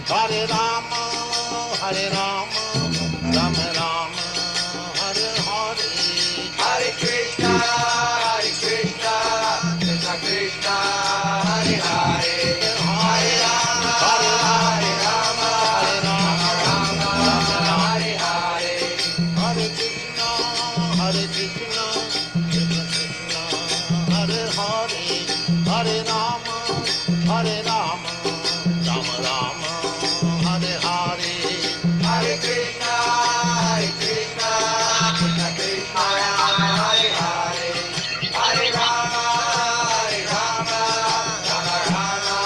Hare Rama, Hare Rama, Rama Rama, Hare Hare. Hare Krishna, Krishna Krishna, Hare Hare, Hare Rama, Hare Rama, Rama Rama, Hare Hare. Hare Krishna, Krishna Krishna, Hare Hare, Hare Rama, Rama Rama, Hare Hare. Hare Krishna, Krishna Krishna, Hare Hare, Hare Rama, Rama Rama,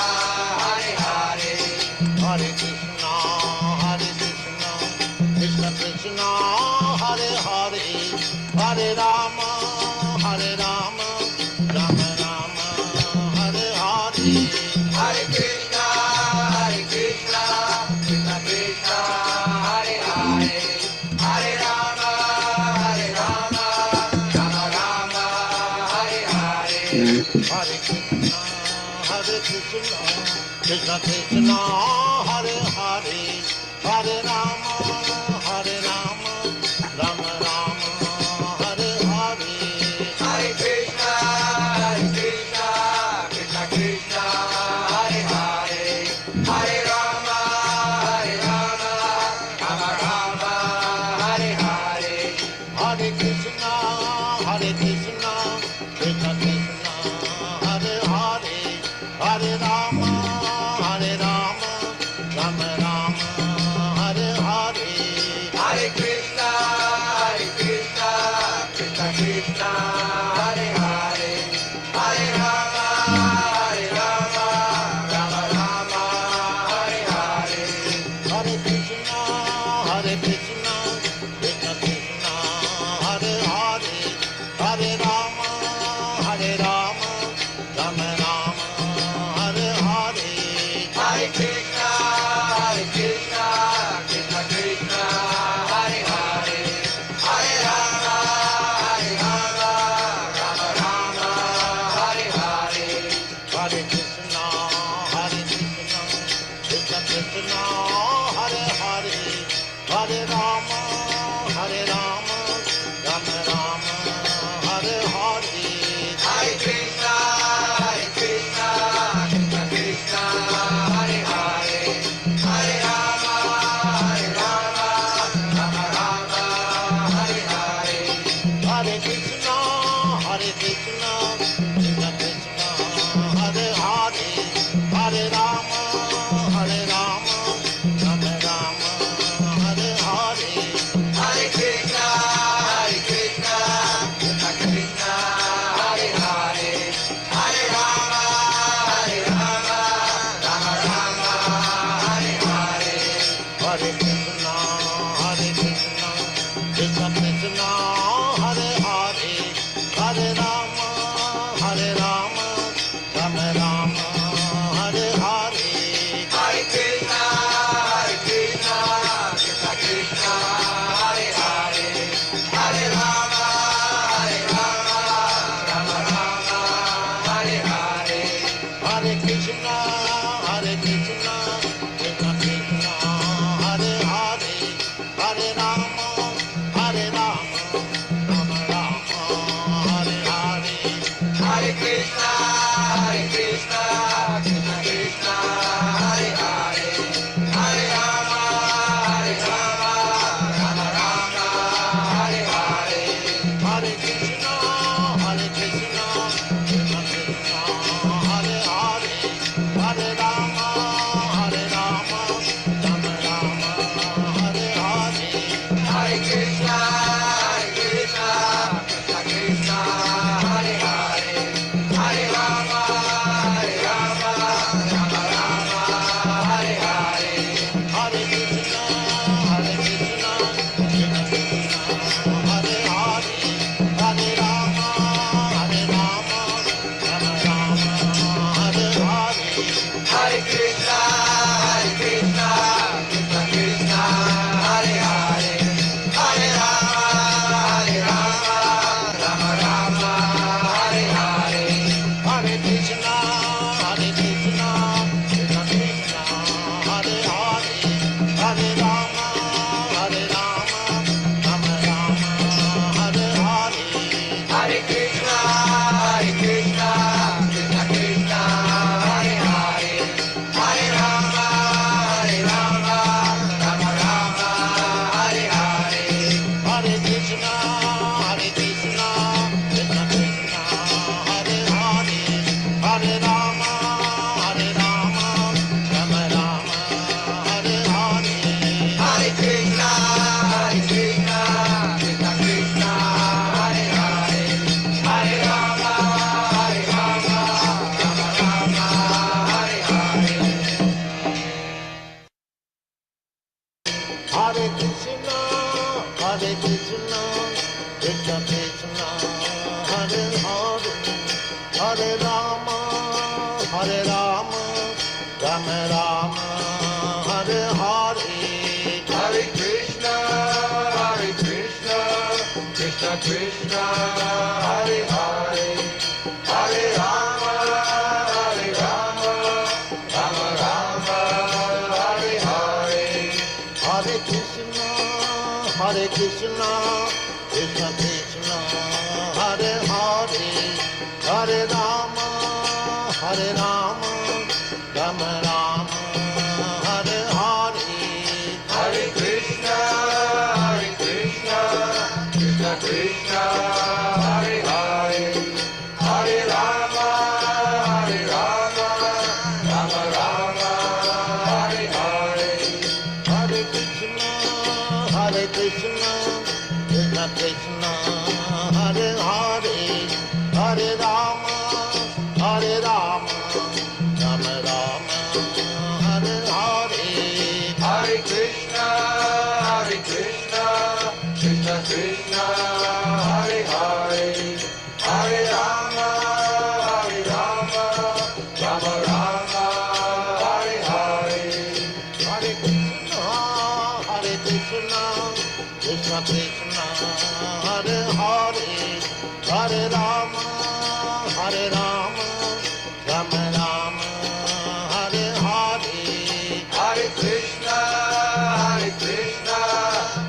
Hare Hare. Hare Krishna, Krishna Krishna, Hare Hare, Hare Rama, Rama Rama, Hare Hare. Hare Krishna, Krishna Krishna, Hare Hare, Hare Rama, Rama Rama, Hare Hare. Hare Krishna, Krishna Krishna, Hare Hare, Hare Rama, Rama Rama, Hare Hare. Hare Krishna, Krishna Krishna, Hare Hare, Hare Rama, Rama Rama, Hare Hare. Hare Krishna, Krishna Krishna, Hare Hare, Hare Rama, Rama Rama, Hare Hare. Hare Krishna, Krishna Krishna, Hare Hare, Hare Rama, Rama Rama, Hare Hare. Hare Krishna, Krishna Krishna, Hare Hare, Hare Rama, Rama Rama, Hare Hare. Hare Krishna, Krishna Krishna, Hare Hare, Hare Rama, Rama Rama, Hare Hare. Hare Krishna, Krishna Krishna, Hare Hare, Hare Rama, Rama Rama, Hare Hare. Hare Krishna, Krishna Krishna, Hare Hare, Hare Rama, Rama Rama, Hare Hare. Hare Krishna, Krishna Krishna, Hare Hare, Hare Rama, Rama Rama, Hare Hare, Hare Krishna, Krishna Krishna, Hare Hare, Hare Rama, Rama Rama, Hare Hare. Hare Krishna, Krishna Krishna, Hare Hare, Hare Rama, Rama Rama, Hare Hare. Hare Krishna, Krishna Krishna, Hare Hare, Hare Rama, Rama Rama, Hare Hare. Hare Krishna, Krishna Krishna, Hare Hare, Hare Rama, Rama Rama, Hare Hare. Hare Krishna, Krishna Krishna, Hare Hare, Hare Rama, Rama Rama, Hare Hare. Hare Krishna, Krishna Krishna, Hare Hare, Hare Rama, Rama Rama, Hare Hare. Hare Krishna,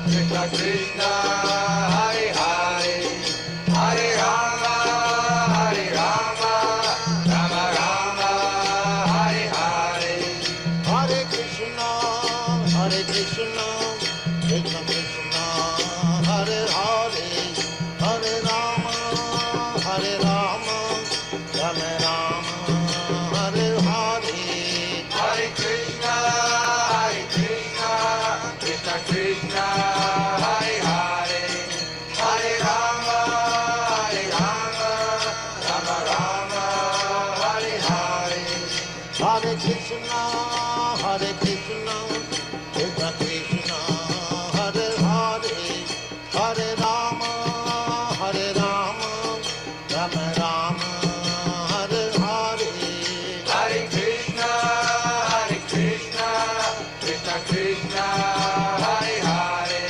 Krishna Krishna, Hare Hare, Hare Rama, Rama Rama, Hare Hare. Hare Krishna, Krishna Krishna, Hare Hare, Hare Rama, Rama Rama, Hare Hare. Hare Krishna, Krishna Krishna, Hare Hare, Hare Rama, Rama Rama, Hare Hare. Hare Krishna, Krishna Krishna, Hare Hare, Hare Rama, Rama Rama, Hare Hare. Hare Krishna, Krishna Krishna, Hare Hare,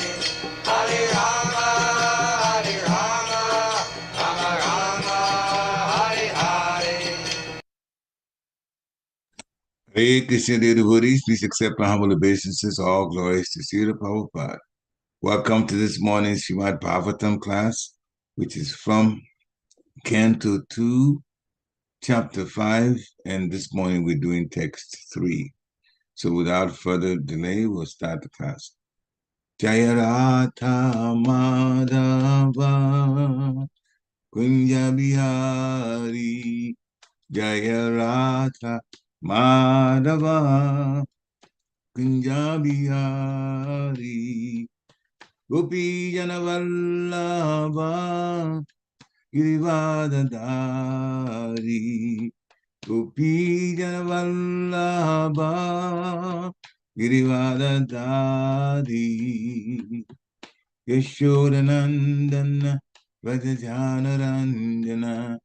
Hare Rama, Rama Rama, Hare Hare. Hare Krishna, dear devotees, please accept my humble obeisances. All glories to Srila Prabhupada. Welcome to this morning's Srimad Bhagavatam class, which is from Canto 2, Chapter 5, and this morning we're doing text 3. So without further delay, we'll start the class. Jayaratha Madhava Kunja Bihari Jayaratha Madhava Kunjabihari Gopi Janavallabha Girivadadari Gopi Janavallabha Girivadadari Yashodanandana Vrajajanaranjana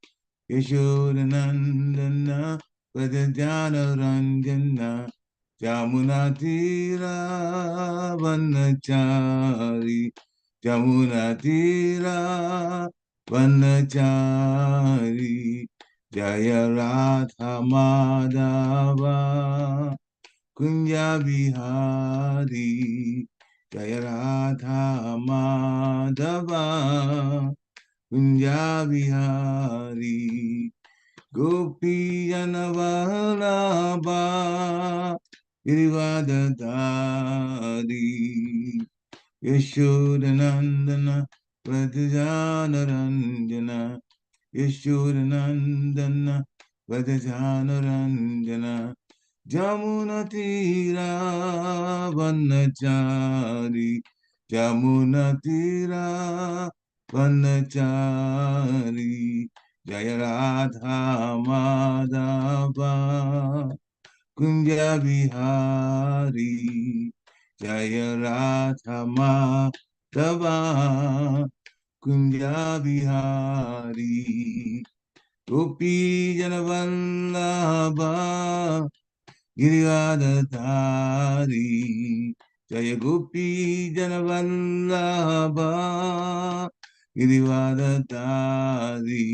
Yashodanandana Vrajajanaranjana Jamunatira Vanachari Jamunatira Vanachari Jaya Radha Madhava Kunja Bihari Jaya Radha Madhava Kunja Bihari Gopi Janavalabha Girivadadari Yashodanandana Vrajajanaranjana Yashodanandana Vrajajanaranjana Jamunatira Vanachari Jamunatira Vanachari Jaya Radha Madhava Kunja Bihari Jaya Radha Madhava Kunja Bihari Gopi Janavallabha गिरिवादधारी जय गोपी जनवल्लभा गिरिवादधारी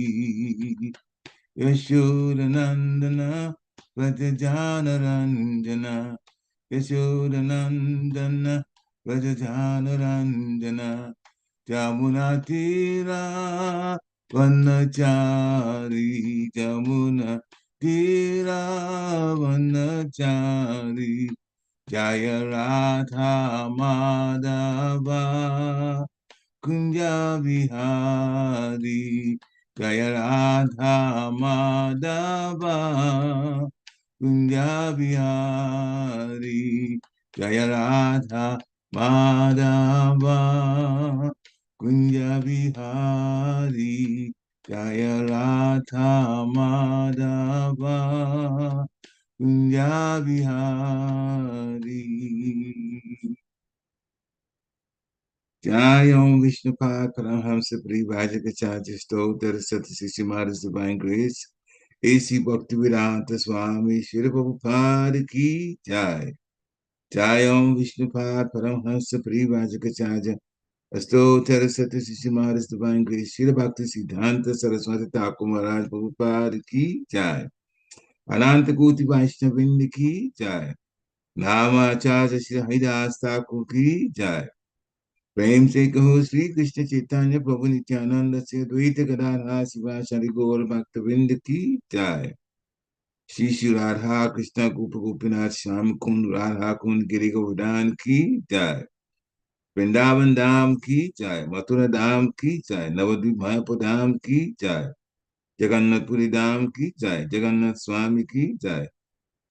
यशोरनंदन व्रजजानरंजन यशोरनंदन व्रजजानरंजन जमुना तीरा वनचारी जमुना तीरा वनचारी जय राधा माधवा कुंज विहारी जय राधा माधवा कुंज विहारी जय राधा माधवा कुंज विहारी जय Radha Madhava Kunj Vihari Jai Om Vishnupad Paramhamsa Parivajakachaja Stotra Satasisi Maharaj Divine Grace A.C. Bhaktivedanta Swami Srila Prabhupada Ki Jai Jai Om Vishnupad Paramhamsa Parivajakachaja Stotra Satasisi Maharaj Divine Grace Srila Bhakti Siddhanta Saraswati Thakur Maharaj Prabhupada Ki Jai Ananta Koti Vaishnavinda Ki Jai Namacharya Sri Haridas Thakur Ki Jai प्रेम से कहो श्री कृष्ण चैतन्य प्रभु नित्यानंद से द्वैत गदाधर शिवाचार्य गौर भक्तवृंद की जय श्री श्री राधा कृष्ण गोप गोपीनाथ श्याम कुंड राधा कुंड गिरि गोवर्धन की जय वृंदावन धाम की जय मथुरा धाम की जय नवद्वीप मायापुर धाम की जय जगन्नाथपुरी धाम की जय जगन्नाथ स्वामी की जय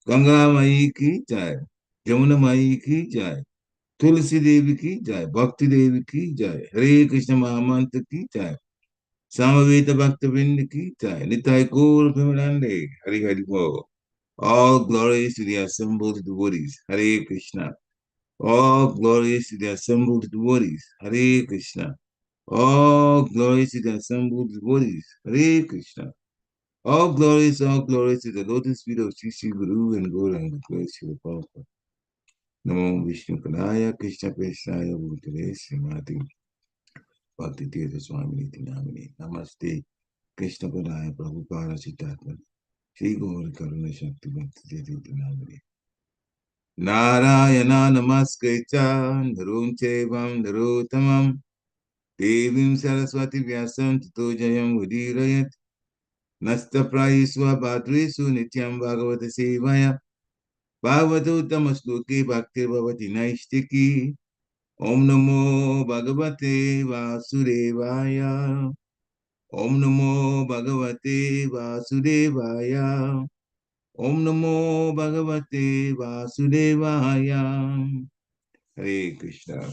गंगा माई की जय यमुना माई की जय तुलसी देवी की जय भक्ति देवी की जय हरे कृष्ण महामंत्र की जय समवेत भक्त वृंद की जय निताय गौर प्रेमानंदे हरि हरि बोल all glories to the assembled devotees Hare Krishna all glories to the assembled devotees Hare Krishna all glories to the assembled devotees Hare Krishna all glories to the lotus feet of Sri Sri Guru and Gauranga Grace Prabhupada Namo Vishnu Padaya Krishna Prestaya Bhutale Srimati Bhakti Tirtha Swami Namini Namaste Krishna Padaya Prabhupada Chitatma Shri Gauri Karuna Shakti Bhakti Tirtha Namini Narayana Namaskricha Narunche Vam Narotamam Devim Saraswati Vyasam Tato Jayam Udirayat Nasta Prayiswa Bhadresu Nityam Bhagavata Sevaya Bhagavata Shloke Bhakti Bhavati Naistiki Om Namo Bhagavate Vasudevaya. Om Namo Bhagavate Vasudevaya. Om Namo Bhagavate Vasudevaya. Hare Krishna.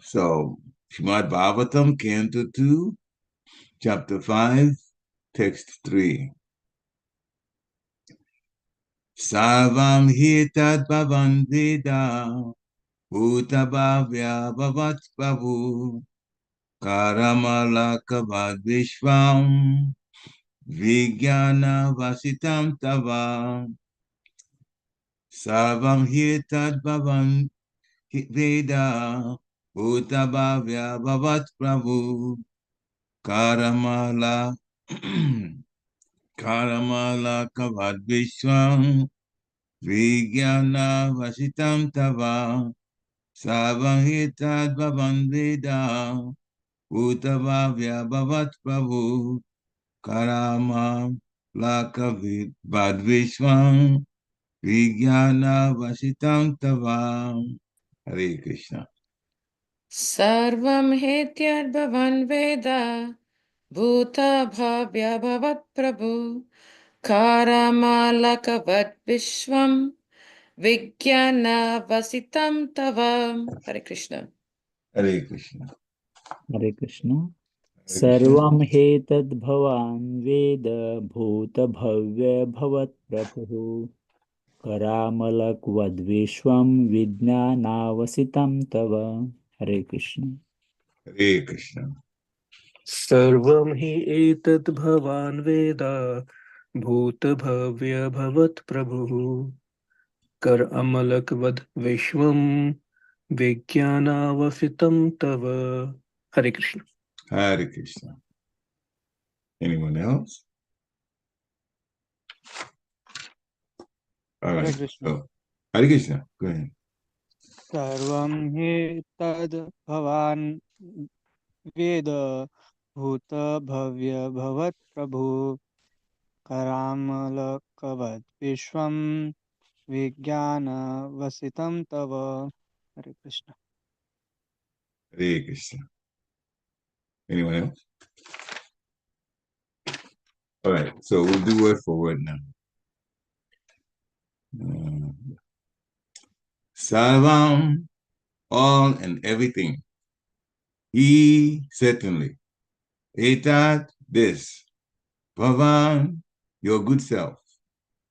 So, Srimad Bhagavatam, Canto 2, Chapter 5, Text 3. Sarvam Hitad Bhavan Veda Bhutabhavya Bhavat Prabhu Karamalakavad Vishvam Vijnana Vasitam Tava Sarvam Hitad Bhavan Veda Bhutabhavya Bhavat Prabhu Karamala Karamalakavad Vishvam Vijnana Vasitam Tava Sarvam Hitad Bhavan Veda Bhutabhavya Bhavat Prabhu Karama Lakavid Badvishwam Vijnana Vasitam Tavam. Hare Krishna. Sarvam Hetyadbhavan Veda Bhuta Bhavya Bhavat Prabhu Karamalakavad Vishwam Vijnana Vasitam Tavam. Hare Krishna. Hare Krishna. Hare Krishna Hare Krishna. सर्वं ह्येतद् भवान् वेद भूतभव्य भवत्प्रभुः करामलक्वद्विश्वं विज्ञानावसितं तव हरे Krishna Hare Krishna. सर्वं हि एतत् भवान् वेद भूतभव्यभवत्प्रभुः कर अमलकवद् विश्वं विज्ञानावसितं तव. Hare Krishna. Hare Krishna. Anyone else? All Hare right. Krishna. So, Hare Krishna. Go ahead. सर्वं हि तद् भवान् वेद भूतभव्यभवत् प्रभु करामलकवद् विश्वं विज्ञानवसितं तव. हरे Krishna. Hare Krishna. Anyone else? All right. So we'll do word for word now. Sarvam, all and everything. He, certainly. Etat, this. Bhavan, your good self.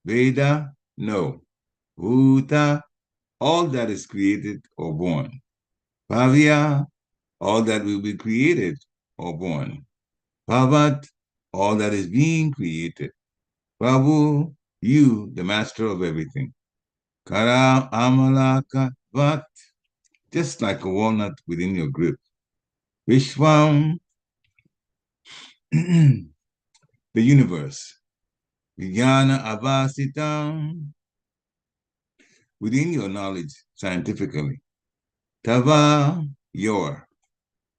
Veda, no. Bhuta, all that is created or born. Bhavya, all that will be created or born. Bhavat, all that is being created. Prabhu, you, the master of everything. Kara amalaka vat, just like a walnut within your grip. Vishwam, the universe. Vijnana avasitam, within your knowledge scientifically. Tava, your.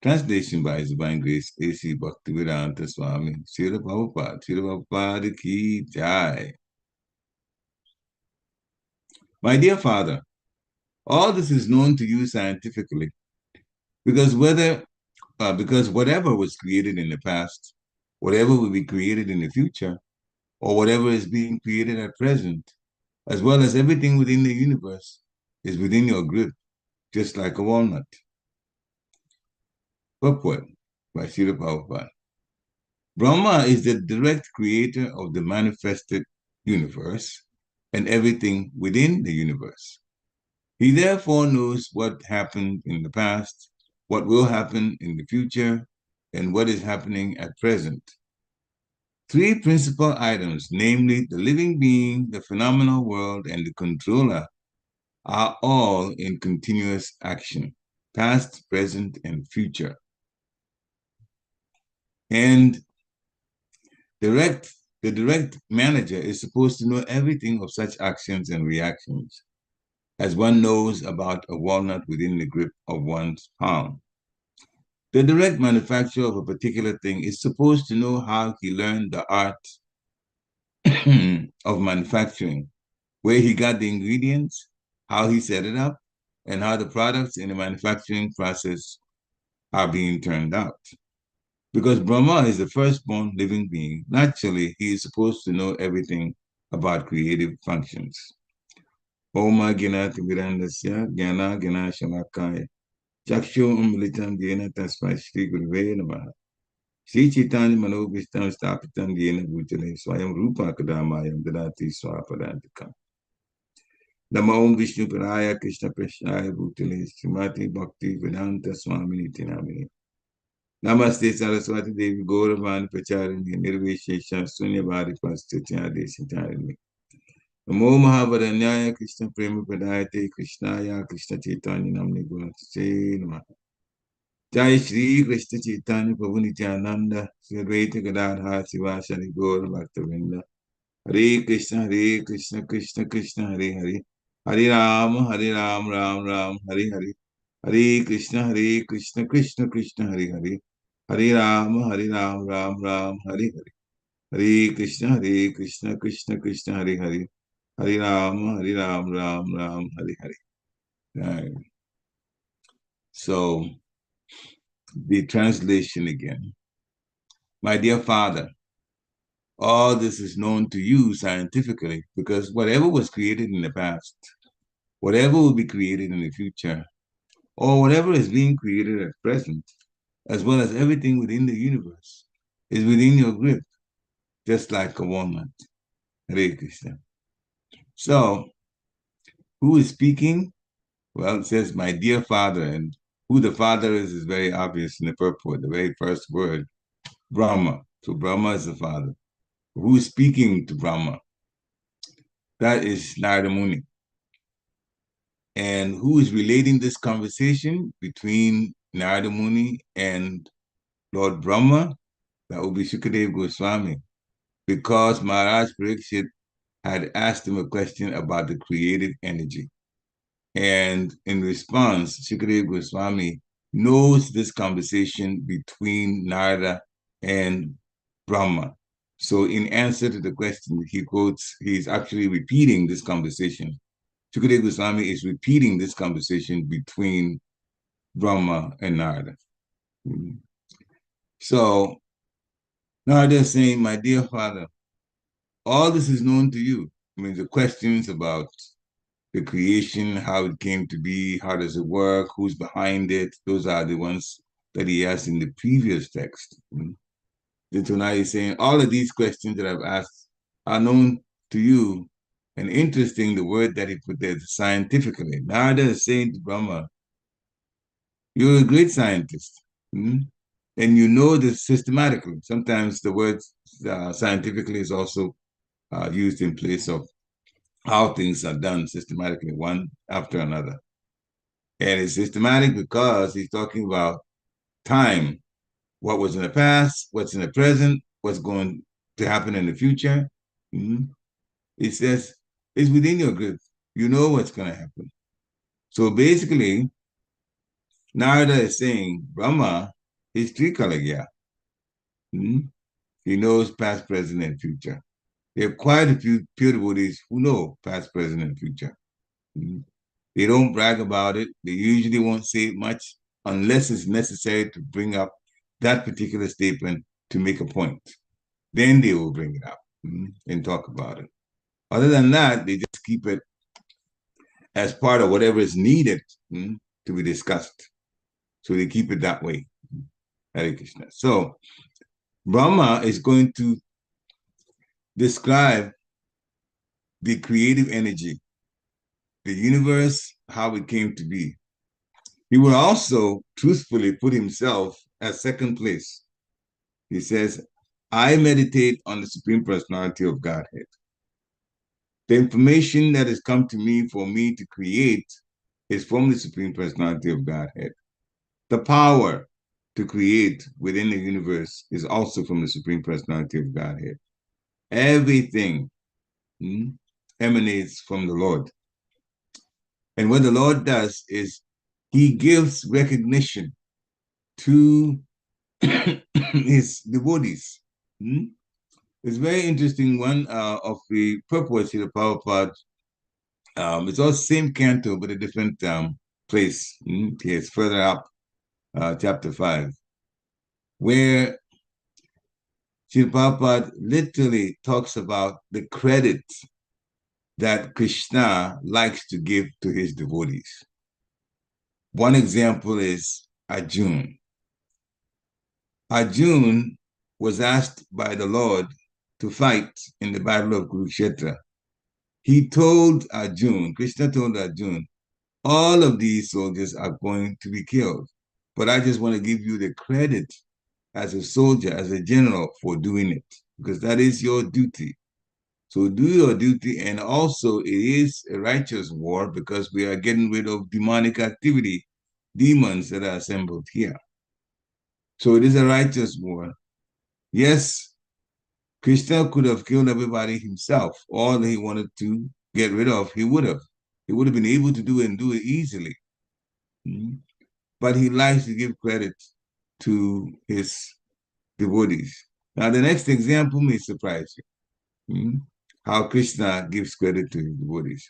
Translation by His Divine Grace, A.C. Bhaktivedanta Swami, Srila Prabhupada Ki Jai. My dear Father, all this is known to you scientifically because whatever was created in the past, whatever will be created in the future, or whatever is being created at present, as well as everything within the universe, is within your grip, just like a walnut. Purport by Srila Prabhupada. Brahma is the direct creator of the manifested universe and everything within the universe. He therefore knows what happened in the past, what will happen in the future, and what is happening at present. Three principal items, namely the living being, the phenomenal world, and the controller, are all in continuous action, past, present, and future. And the direct manager is supposed to know everything of such actions and reactions, as one knows about a walnut within the grip of one's palm. The direct manufacturer of a particular thing is supposed to know how he learned the art of manufacturing, where he got the ingredients, how he set it up, and how the products in the manufacturing process are being turned out. Because Brahma is the firstborn living being, naturally, he is supposed to know everything about creative functions. Oma Ginati Virandasya Gyana Gina Shalakaya Chakshu Umlitam Jena Tasma Shri Guruve Namaha Shri Chaitanya Manobhishtam Stapitam Jena Bhutale Swayam Rupa Kadamayam Dadati Swapadantikam Namo Om Vishnu Paraya Krishna Prashnaya Bhutale Srimati Bhakti Vedanta Swami Nitinamini Namaste Saraswati Devi Gauravani Pacharini Nirvishesha Sunyabhari Pastitya Desitarini Namo Mahavaranyaya Krishna Prema Padayate Krishnaya Krishna Chaitanya Namni Gunatse Namaha Jai Shri Krishna Chaitanya Prabhu Nityananda Sri Advaita Gadadha Sivasari Gaur Bhaktavinda Hare Krishna Krishna Krishna Hare Hare Hare Ram Ram Hare Hare Hare Krishna Krishna Krishna Hare Hare Hare Ram Ram Hare Hare Hare Krishna Krishna Krishna Hare Hare Hare Ram Ram Hare Hare. Right. So the translation again. My dear Father, all this is known to you scientifically because whatever was created in the past, whatever will be created in the future, or whatever is being created at present, as well as everything within the universe, is within your grip, just like a walnut. Hare Krishna. So, who is speaking? Well, it says, my dear Father, and who the Father is very obvious in the purport, the very first word, Brahma. So Brahma is the Father. who is speaking to Brahma? That is Narada Muni. And who is relating this conversation between Narada Muni and Lord Brahma? That would be Shukadev Goswami, because Maharaj Pariksit had asked him a question about the creative energy. And in response, Shukadev Goswami knows this conversation between Narada and Brahma. So in answer to the question, he's actually repeating this conversation. Shukadev Goswami is repeating this conversation between Brahma and Narada. So Narada is saying, my dear father, all this is known to you. I mean, the questions about the creation, how it came to be, how does it work, who's behind it, those are the ones that he asked in the previous text. So now he's saying, all of these questions that I've asked are known to you. And interesting, the word that he put there, scientifically. Narada is saying to Brahma, you're a great scientist. And you know this systematically. Sometimes the word scientifically is also used in place of how things are done systematically, one after another. And it's systematic because he's talking about time, what was in the past, what's in the present, what's going to happen in the future. It says it's within your grip. You know what's going to happen. So basically, Narada is saying Brahma is Trikalagya. He knows past, present, and future. There are quite a few pure devotees who know past, present, and future. They don't brag about it. They usually won't say much unless it's necessary to bring up that particular statement to make a point. Then they will bring it up and talk about it. Other than that, they just keep it as part of whatever is needed to be discussed. So they keep it that way. Hare Krishna. So Brahma is going to describe the creative energy, the universe, how it came to be. He will also truthfully put himself at second place. He says, I meditate on the Supreme Personality of Godhead. The information that has come to me for me to create is from the Supreme Personality of Godhead. The power to create within the universe is also from the Supreme Personality of Godhead. Everything emanates from the Lord. And what the Lord does is he gives recognition to his devotees. It's very interesting. One of the purports of the Prabhupada, it's all same canto, but a different place. It's further up, chapter 5, where Srila Prabhupada literally talks about the credit that Krishna likes to give to his devotees. One example is Arjuna. Arjuna was asked by the Lord to fight in the Battle of Kurukshetra. He told Arjuna, Krishna told Arjuna, all of these soldiers are going to be killed, but I just want to give you the credit as a soldier, as a general, for doing it, because that is your duty. So do your duty, and also it is a righteous war because we are getting rid of demonic activity, demons that are assembled here. So it is a righteous war. Yes, Krishna could have killed everybody himself. All that he wanted to get rid of, he would have. He would have been able to do it and do it easily. But he likes to give credit to his devotees. Now, the next example may surprise you. How Krishna gives credit to his devotees.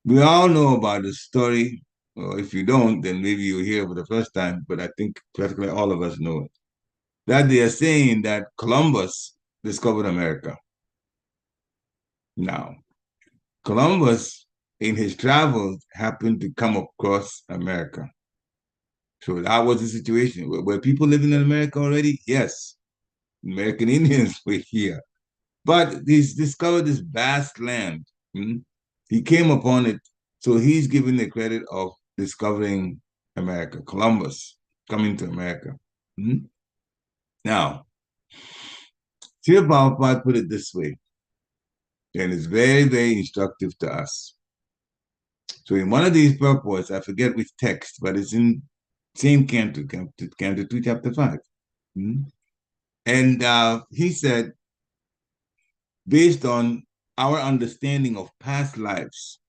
We all know about the story, or if you don't, then maybe you'll hear for the first time, but I think practically all of us know it. That they are saying that Columbus discovered America. Now, Columbus, in his travels, happened to come across America. So that was the situation. Were people living in America already? Yes. American Indians were here. But he's discovered this vast land. He came upon it. So he's given the credit of discovering America, Columbus coming to America. Now, Srila Prabhupada put it this way, and it's very, very instructive to us. So in one of these purports, I forget which text, but it's in same canto, canto 2, chapter 5. Hmm? And he said, based on our understanding of past lives,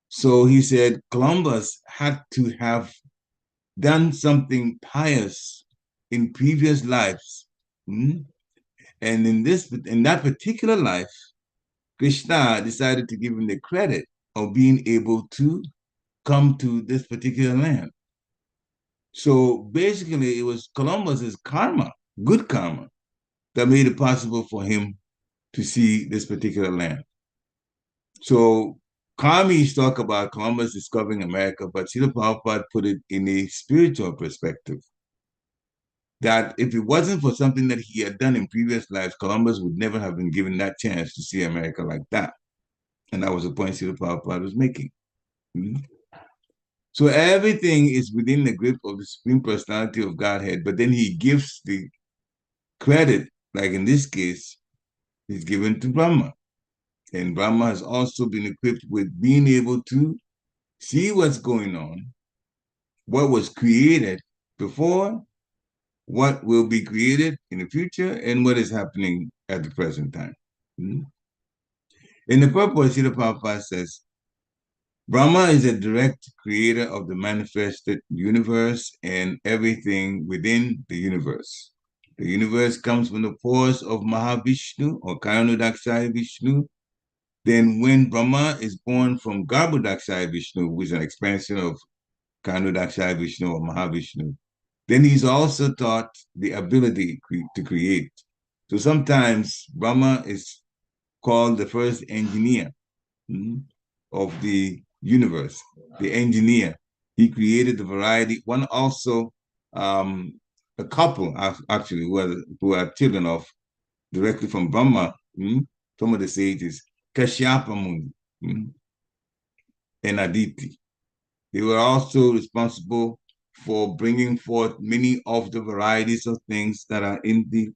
so he said Columbus had to have done something pious in previous lives. Hmm? And in that particular life, Krishna decided to give him the credit of being able to come to this particular land. So basically, it was Columbus's karma, good karma, that made it possible for him to see this particular land. So Karmis talk about Columbus discovering America, but Srila Prabhupada put it in a spiritual perspective. That if it wasn't for something that he had done in previous lives, Columbus would never have been given that chance to see America like that. And that was the point Srila Prabhupada was making. Mm-hmm. So everything is within the grip of the Supreme Personality of Godhead, but then he gives the credit, like in this case, is given to Brahma. And Brahma has also been equipped with being able to see what's going on, what was created before, what will be created in the future, and what is happening at the present time. Mm-hmm. In the purport, Srila Prabhupada says, Brahma is a direct creator of the manifested universe and everything within the universe. The universe comes from the force of Mahavishnu or Karanodakshaya Vishnu. Then when Brahma is born from Garbhodakshaya Vishnu, which is an expansion of Karanodakshaya Vishnu or Mahavishnu, then he's also taught the ability to create. So sometimes Brahma is called the first engineer of the universe, the engineer. He created the variety. One also, a couple actually who are children of directly from Brahma, some of the sages, Kashyapa Muni and Aditi. They were also responsible for bringing forth many of the varieties of things that are in the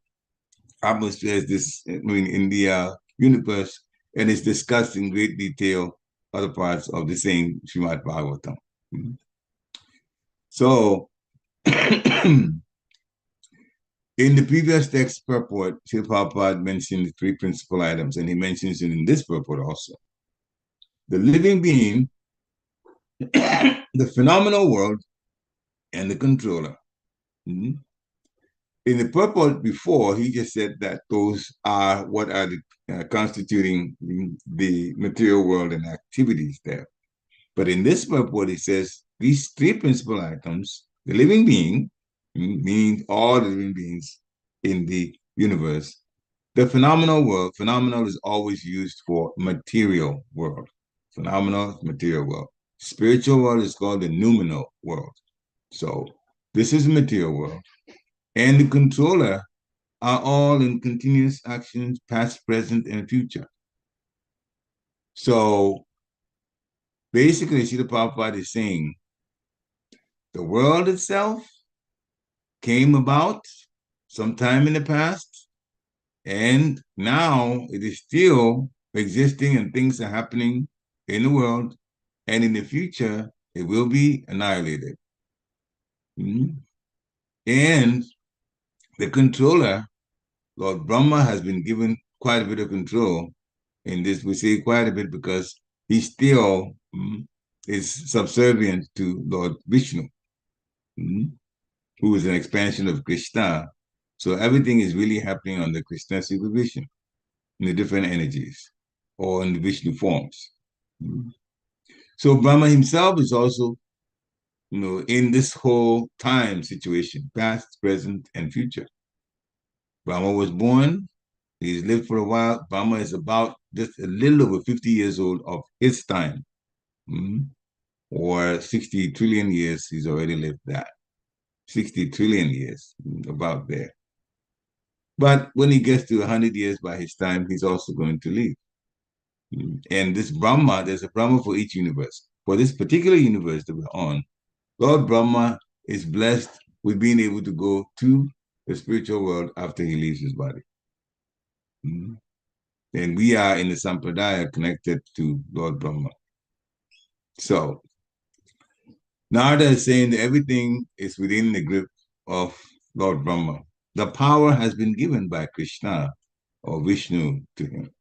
atmosphere, in the universe, and is discussed in great detail other parts of the same Srimad Bhagavatam. So, in the previous text purport, Srila Prabhupada mentioned the three principal items, and he mentions it in this purport also. The living being, the phenomenal world, and the controller. In the purport before, he just said that those are what are constituting the material world and activities there. But in this purport, it says these three principal items, the living being, meaning all the living beings in the universe, the phenomenal world, phenomenal is always used for material world. Phenomenal, material world. Spiritual world is called the noumenal world. So this is the material world. And the controller are all in continuous actions, past, present, and future. So basically, Srila Prabhupada is saying the world itself came about sometime in the past, and now it is still existing and things are happening in the world, and in the future, it will be annihilated. And the controller, Lord Brahma, has been given quite a bit of control in this. We say quite a bit because he still is subservient to Lord Vishnu, who is an expansion of Krishna. So everything is really happening under Krishna supervision in the different energies or in the Vishnu forms. So Brahma himself is also, in this whole time situation, past, present, and future. Brahma was born. He's lived for a while. Brahma is about just a little over 50 years old of his time. Or 60 trillion years, he's already lived that. 60 trillion years, about there. But when he gets to 100 years by his time, he's also going to leave. And this Brahma, there's a Brahma for each universe. For this particular universe that we're on, Lord Brahma is blessed with being able to go to the spiritual world after he leaves his body. Mm. And we are in the Sampradaya connected to Lord Brahma. So Narada is saying that everything is within the grip of Lord Brahma. The power has been given by Krishna or Vishnu to him.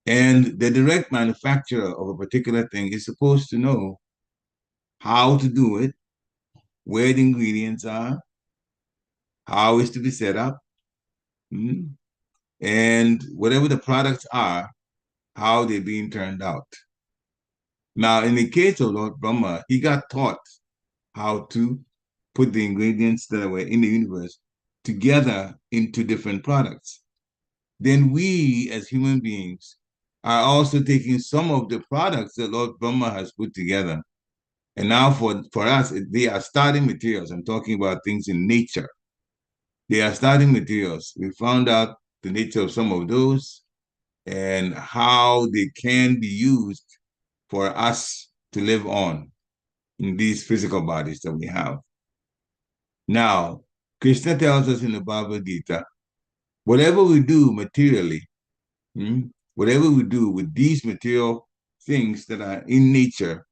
And the direct manufacturer of a particular thing is supposed to know how to do it, where the ingredients are, how it's to be set up, and whatever the products are, how they're being turned out. Now, in the case of Lord Brahma, he got taught how to put the ingredients that were in the universe together into different products. Then we, as human beings, are also taking some of the products that Lord Brahma has put together. And now for us, they are starting materials. I'm talking about things in nature. They are starting materials. We found out the nature of some of those and how they can be used for us to live on in these physical bodies that we have. Now, Krishna tells us in the Bhagavad Gita, whatever we do materially, whatever we do with these material things that are in nature,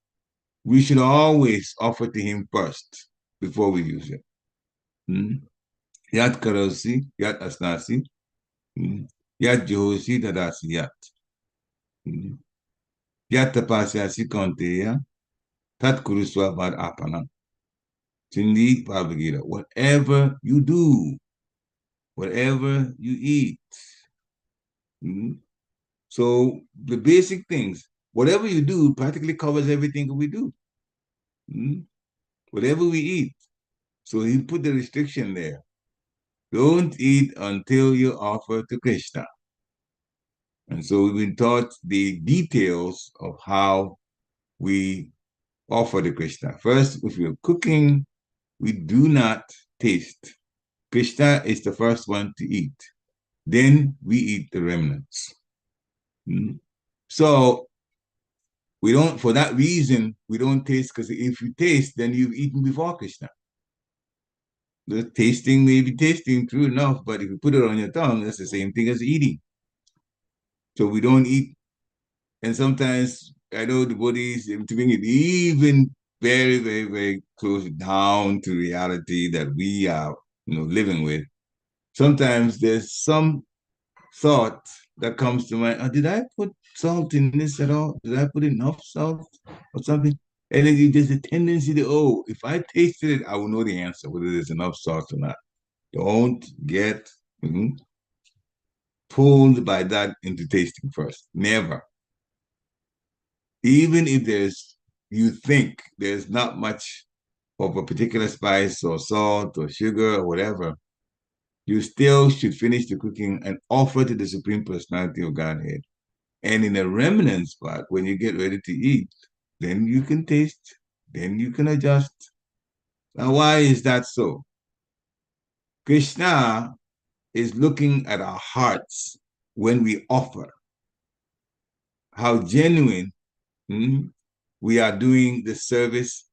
we should always offer to him first before we use it. Yat karosi, yat asnasi, yat johosi tadasi yat. Yat tapasyasi konteya, tat kuruswa vad apana. Sindi Bhagavad Gita. Whatever you do, whatever you eat. So the basic things, whatever you do practically covers everything that we do. Whatever we eat. So he put the restriction there. Don't eat until you offer to Krishna. And so we've been taught the details of how we offer to Krishna. First, if we're cooking, we do not taste. Krishna is the first one to eat. Then we eat the remnants. So we don't, for that reason, we don't taste, because if you taste, then you've eaten before Krishna. The tasting may be tasting, true enough, but if you put it on your tongue, that's the same thing as eating. So we don't eat. And sometimes I know the bodies to bring it even very, very, very close down to reality that we are, living with. Sometimes there's some thought that comes to mind. Did I put salt in this at all? Did I put enough salt or something? And then there's a tendency to, if I tasted it, I will know the answer, whether there's enough salt or not. Don't get pulled by that into tasting first. Never. Even if you think there's not much of a particular spice or salt or sugar or whatever, you still should finish the cooking and offer to the Supreme Personality of Godhead. And in the remnants part, when you get ready to eat, then you can taste, then you can adjust. Now, why is that so? Krishna is looking at our hearts when we offer, how genuine we are doing the service,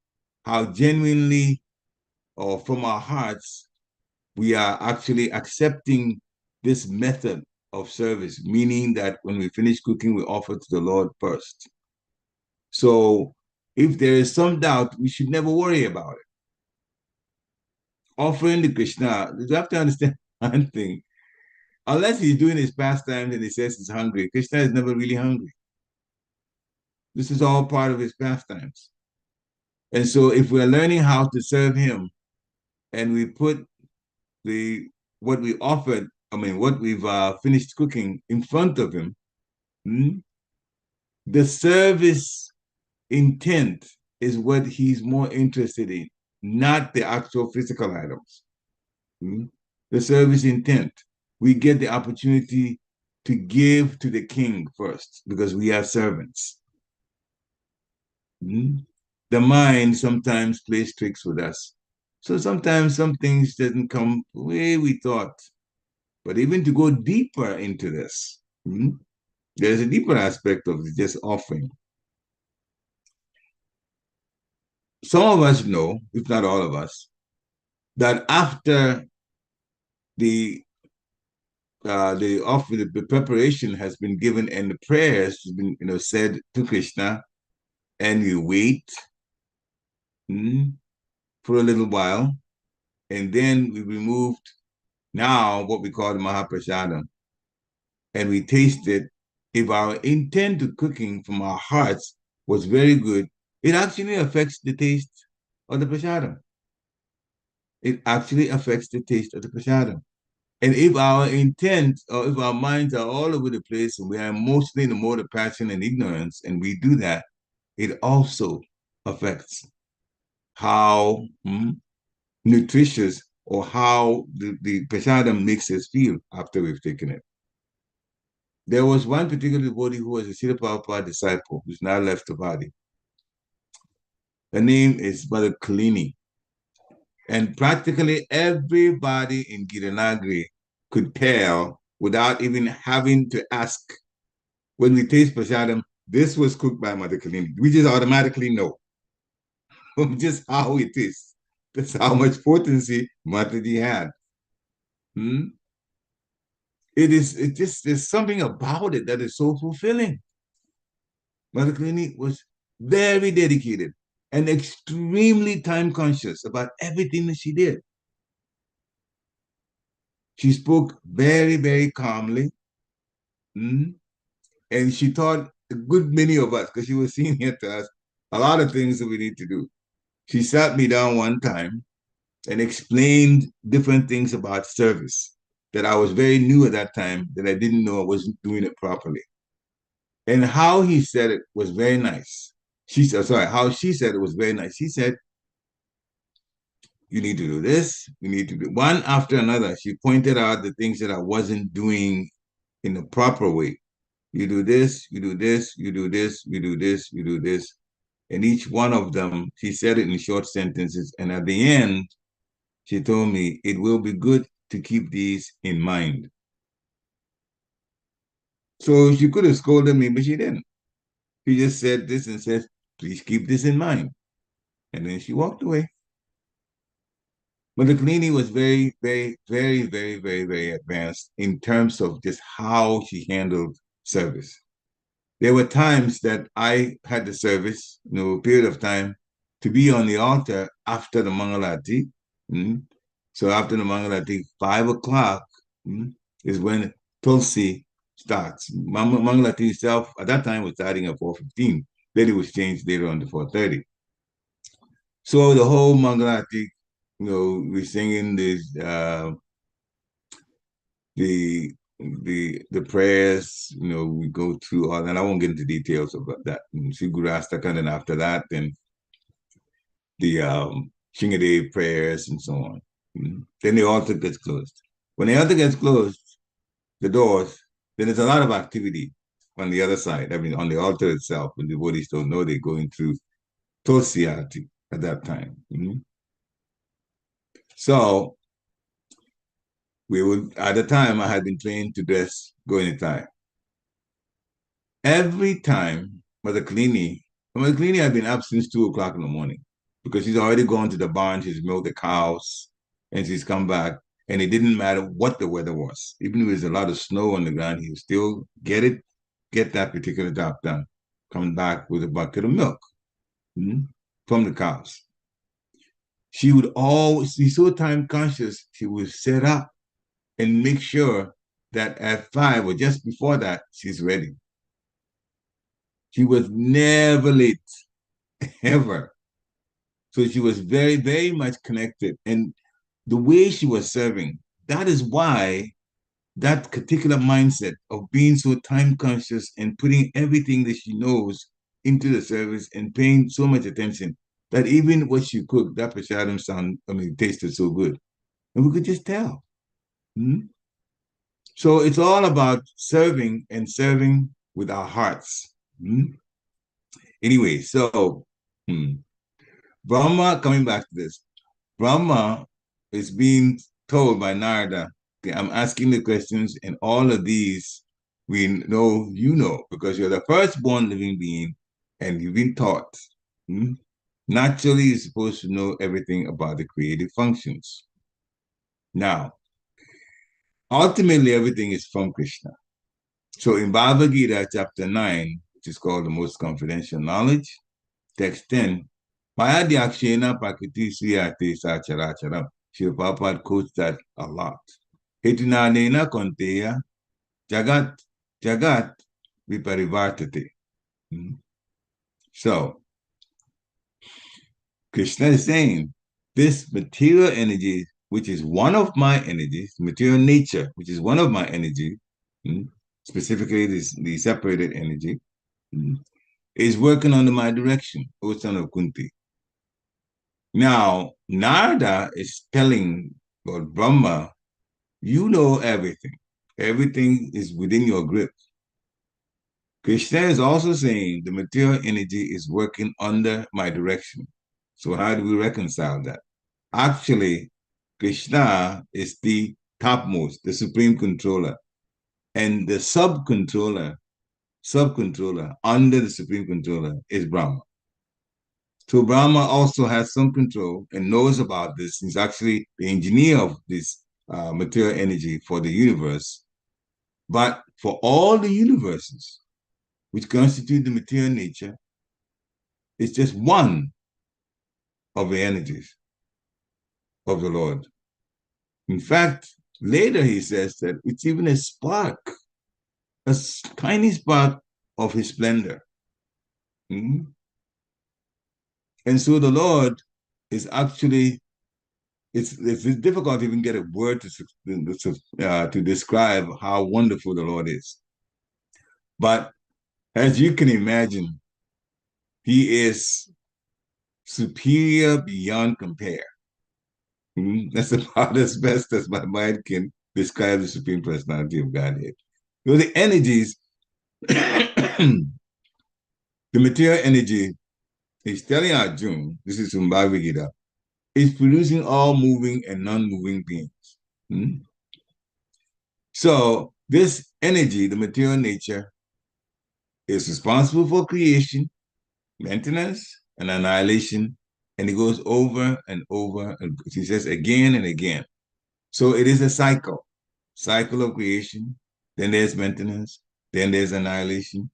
how genuinely or from our hearts we are actually accepting this method of service, meaning that when we finish cooking, we offer to the Lord first. So if there is some doubt, we should never worry about it. Offering to Krishna, you have to understand one thing. Unless he's doing his pastimes and he says he's hungry, Krishna is never really hungry. This is all part of his pastimes. And so if we're learning how to serve him and we put what we offered, what we've finished cooking in front of him, the service intent is what he's more interested in, not the actual physical items. The service intent. We get the opportunity to give to the king first because we are servants. The mind sometimes plays tricks with us. So sometimes some things doesn't come the way we thought. But even to go deeper into this, there's a deeper aspect of just offering. Some of us know, if not all of us, that after the the preparation has been given and the prayers has been said to Krishna, and we wait for a little while, and then we removed now what we call the Mahaprasadam, and we taste it. If our intent to cooking from our hearts was very good, it actually affects the taste of the prasadam. It actually affects the taste of the prasadam. And if our intent or if our minds are all over the place and we are mostly in the mode of passion and ignorance, and we do that, it also affects how nutritious or how the prasadam makes us feel after we've taken it. There was one particular devotee who was a Srila Prabhupada disciple who's now left the body. Her name is Mother Kalini. And practically everybody in Giranagri could tell without even having to ask. When we taste prasadam, this was cooked by Mother Kalini. We just automatically know from just how it is. That's how much potency Mataji had. There's something about it that is so fulfilling. Mother Kalini was very dedicated and extremely time conscious about everything that she did. She spoke very, very calmly. And she taught a good many of us, because she was senior to us, a lot of things that we need to do. She sat me down one time and explained different things about service that I was very new at that time, that I didn't know I wasn't doing it properly. And how he said it was very nice. How she said it was very nice. She said, you need to do this, you need to do one after another. She pointed out the things that I wasn't doing in the proper way. You do this, you do this, you do this, you do this, you do this. And each one of them, she said it in short sentences. And at the end, she told me, it will be good to keep these in mind. So she could have scolded me, but she didn't. She just said this and said, please keep this in mind. And then she walked away. But the Kalini was very, very, very, very, very, very advanced in terms of just how she handled service. There were times that I had the service, period of time, to be on the altar after the Mangalati. So after the Mangalati, 5 o'clock is when Tulsi starts. Mangalati itself, at that time, was starting at 4:15. Then it was changed later on to 4:30. So the whole Mangalati, we're singing this, the prayers, we go through all, and I won't get into details about that. Sri Guru Astakan, and after that, then the Shingadev prayers and so on. Then the altar gets closed. When the altar gets closed, the doors, then there's a lot of activity on the other side. I mean, on the altar itself, when the devotees don't know, they're going through Tulsi Arati at that time. So at the time, I had been trained to dress, go in a tie. Every time Mother Kalini had been up since 2 o'clock in the morning, because she's already gone to the barn, she's milked the cows, and she's come back. And it didn't matter what the weather was. Even if there's a lot of snow on the ground, he would still get that particular job done. Come back with a bucket of milk from the cows. She would always be so time conscious, she would set up and make sure that at 5 or just before that, she's ready. She was never late, ever. So she was very, very much connected. And the way she was serving, that is why that particular mindset of being so time conscious and putting everything that she knows into the service and paying so much attention, that even what she cooked, that prasadam tasted so good. And we could just tell. So it's all about serving and serving with our hearts. Anyway, so Brahma, coming back to this, Brahma is being told by Narada, okay, I'm asking the questions, and all of these we know because you're the firstborn living being and you've been taught. Naturally, you're supposed to know everything about the creative functions. Now, ultimately everything is from Krishna. So in Bhagavad Gita, chapter 9, which is called the most confidential knowledge, text 10, Mayadhyakshena Prakriti Sriyate Sacharacharam. Srila Prabhupada quotes that a lot. Hetunanena Konteya Jagat Jagat Viparivartate. So Krishna is saying this material energy, which is one of my energies, material nature, which is one of my energies, specifically the separated energy, is working under my direction, O son of Kunti. Now, Narada is telling Lord Brahma, you know everything. Everything is within your grip. Krishna is also saying the material energy is working under my direction. So how do we reconcile that? Actually, Krishna is the topmost, the supreme controller. And the subcontroller under the supreme controller is Brahma. So Brahma also has some control and knows about this. He's actually the engineer of this material energy for the universe. But for all the universes, which constitute the material nature, it's just one of the energies of the Lord. In fact, later he says that it's even a spark, a tiny spark of his splendor. Mm-hmm. And so the Lord is actually, it's difficult to even get a word to describe how wonderful the Lord is. But as you can imagine, he is superior beyond compare. That's about as best as my mind can describe the Supreme Personality of Godhead. You know, the energies, the material energy is telling Arjuna, this is from Bhagavad Gita, is producing all moving and non-moving beings. So this energy, the material nature, is responsible for creation, maintenance, and annihilation, and it goes over and over, and he says again and again. So it is a cycle of creation, then there's maintenance, then there's annihilation.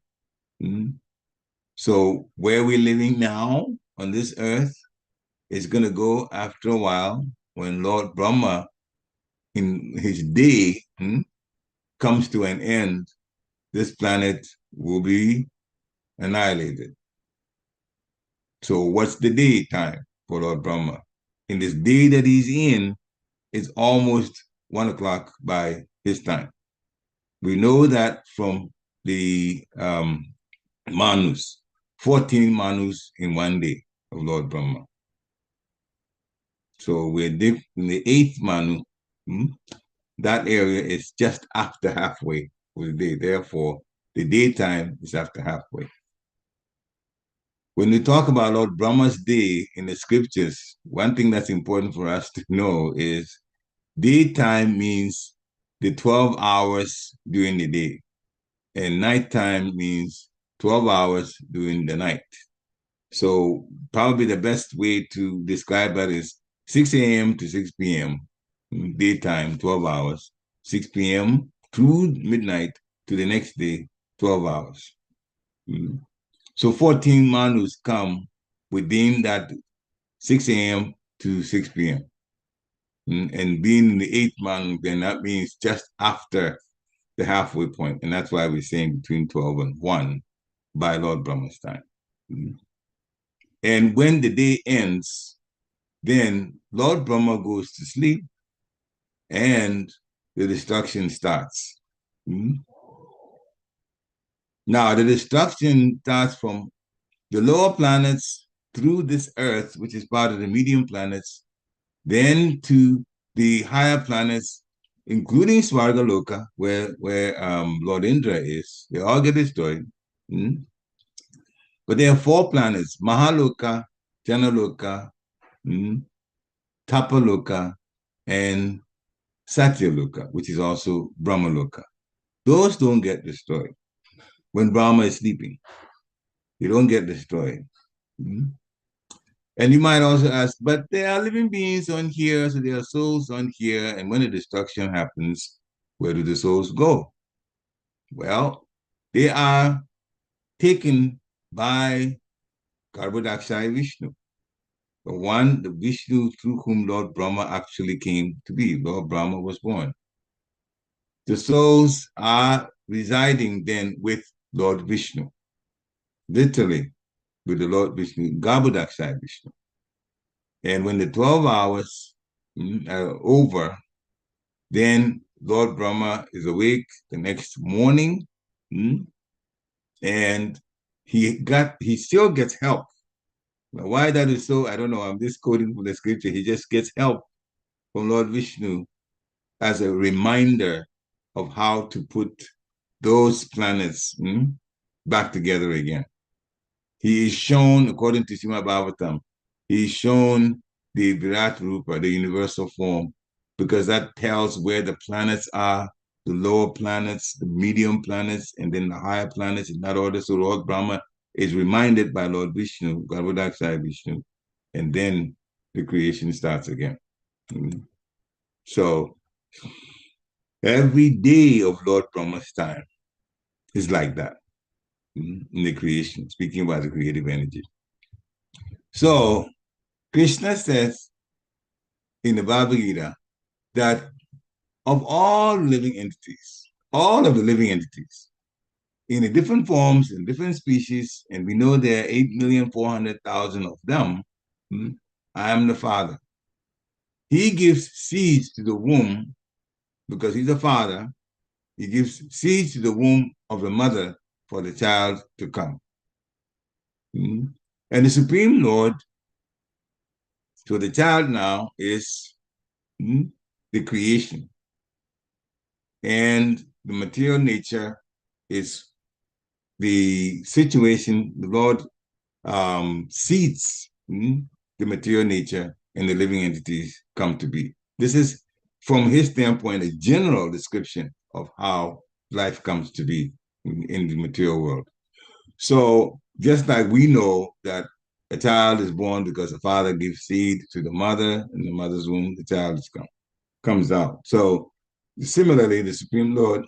So where we're living now on this earth is going to go after a while when Lord Brahma, in his day, comes to an end, this planet will be annihilated. So what's the day time for Lord Brahma? In this day that he's in, it's almost 1 o'clock by his time. We know that from the Manus, 14 Manus in one day of Lord Brahma. So we're in the 8th Manu. That area is just after halfway of the day. Therefore, the daytime is after halfway. When we talk about Lord Brahma's day in the scriptures, one thing that's important for us to know is daytime means the 12 hours during the day, and nighttime means 12 hours during the night. So probably the best way to describe that is 6 a.m. to 6 p.m. Daytime, 12 hours, 6 p.m. through midnight to the next day, 12 hours. So 14 manus come within that 6 a.m. to 6 p.m. And being in the 8th manu, then that means just after the halfway point. And that's why we're saying between 12 and 1 by Lord Brahma's time. And when the day ends, then Lord Brahma goes to sleep and the destruction starts. Now, the destruction starts from the lower planets through this earth, which is part of the medium planets, then to the higher planets, including Svargaloka, where Lord Indra is. They all get destroyed. But there are 4 planets, Mahaloka, Janaloka, Tapaloka, and Satyaloka, which is also Brahmaloka. Those don't get destroyed when Brahma is sleeping. They don't get destroyed. And you might also ask, but there are living beings on here, so there are souls on here, and when the destruction happens, Where do the souls go? Well, they are taken by Garbhodakshaya Vishnu, the Vishnu through whom Lord Brahma actually came to be. Lord Brahma was born. The souls are residing then with Lord Vishnu, literally with the Lord Vishnu, Garbhodakshaya Vishnu. And when the 12 hours are over, then Lord Brahma is awake the next morning, and he still gets help. Now, why that is so, I don't know. I'm just quoting from the scripture. He just gets help from Lord Vishnu as a reminder of how to put those planets back together again. He is shown, according to Srimad Bhagavatam, he is shown the Virat Rupa, the universal form, because that tells where the planets are, the lower planets, the medium planets, and then the higher planets in that order. So Lord Brahma is reminded by Lord Vishnu, Garbhodakshaya Vishnu, and then the creation starts again. So every day of Lord Brahma's time is like that in the creation, speaking about the creative energy. So Krishna says in the Bhagavad Gita that of all living entities, all of the living entities, in the different forms, in different species, and we know there are 8,400,000 of them, I am the Father. He gives seeds to the womb because he's a father. He gives seeds to the womb of the mother for the child to come. And the Supreme Lord, so the child now is the creation. And the material nature is the situation the Lord seeds the material nature and the living entities come to be. This is, from his standpoint, a general description of how life comes to be in the material world. So just like we know that a child is born because the father gives seed to the mother, in the mother's womb, the child comes out. So similarly, the Supreme Lord,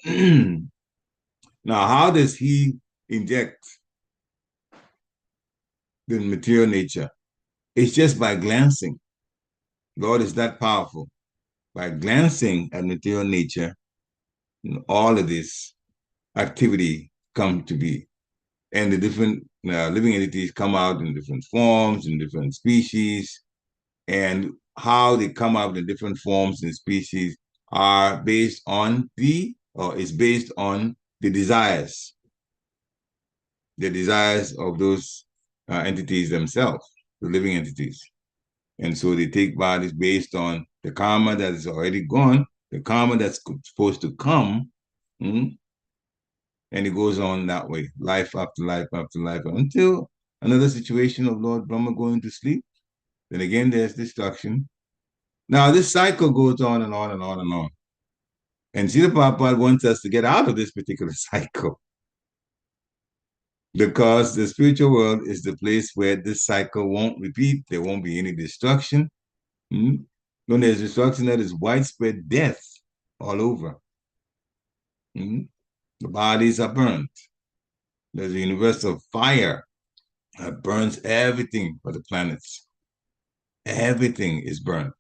now how does he inject the material nature? It's just by glancing. Lord is that powerful. By glancing at material nature, all of this activity come to be. And the different living entities come out in different forms, in different species, and how they come out in different forms and species are based on is based on the desires of those entities themselves, the living entities. And so they take bodies based on the karma that is already gone, the karma that's supposed to come, and it goes on that way, life after life after life, until another situation of Lord Brahma going to sleep. Then again, there's destruction. Now, this cycle goes on and on and on and on. And Srila Prabhupada wants us to get out of this particular cycle, because the spiritual world is the place where this cycle won't repeat. There won't be any destruction. When there's destruction, that is widespread death all over. The bodies are burnt. There's a universal fire that burns everything for the planets. Everything is burnt.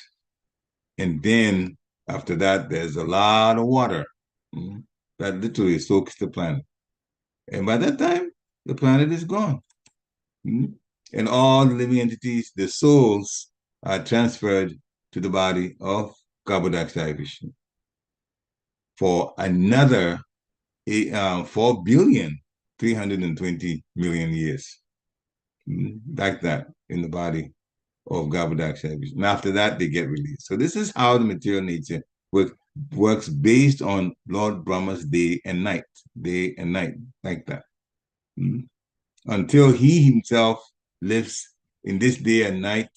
And then after that, there's a lot of water that literally soaks the planet. And by that time, the planet is gone. And all the living entities, the souls, are transferred to the body of Garbhodakshaya Vishnu for another 4,320,000,000 years. Like that in the body of Garbhodakshaya Vishnu. And after that, they get released. So this is how the material nature works based on Lord Brahma's day and night, like that. Until he himself lives in this day and night,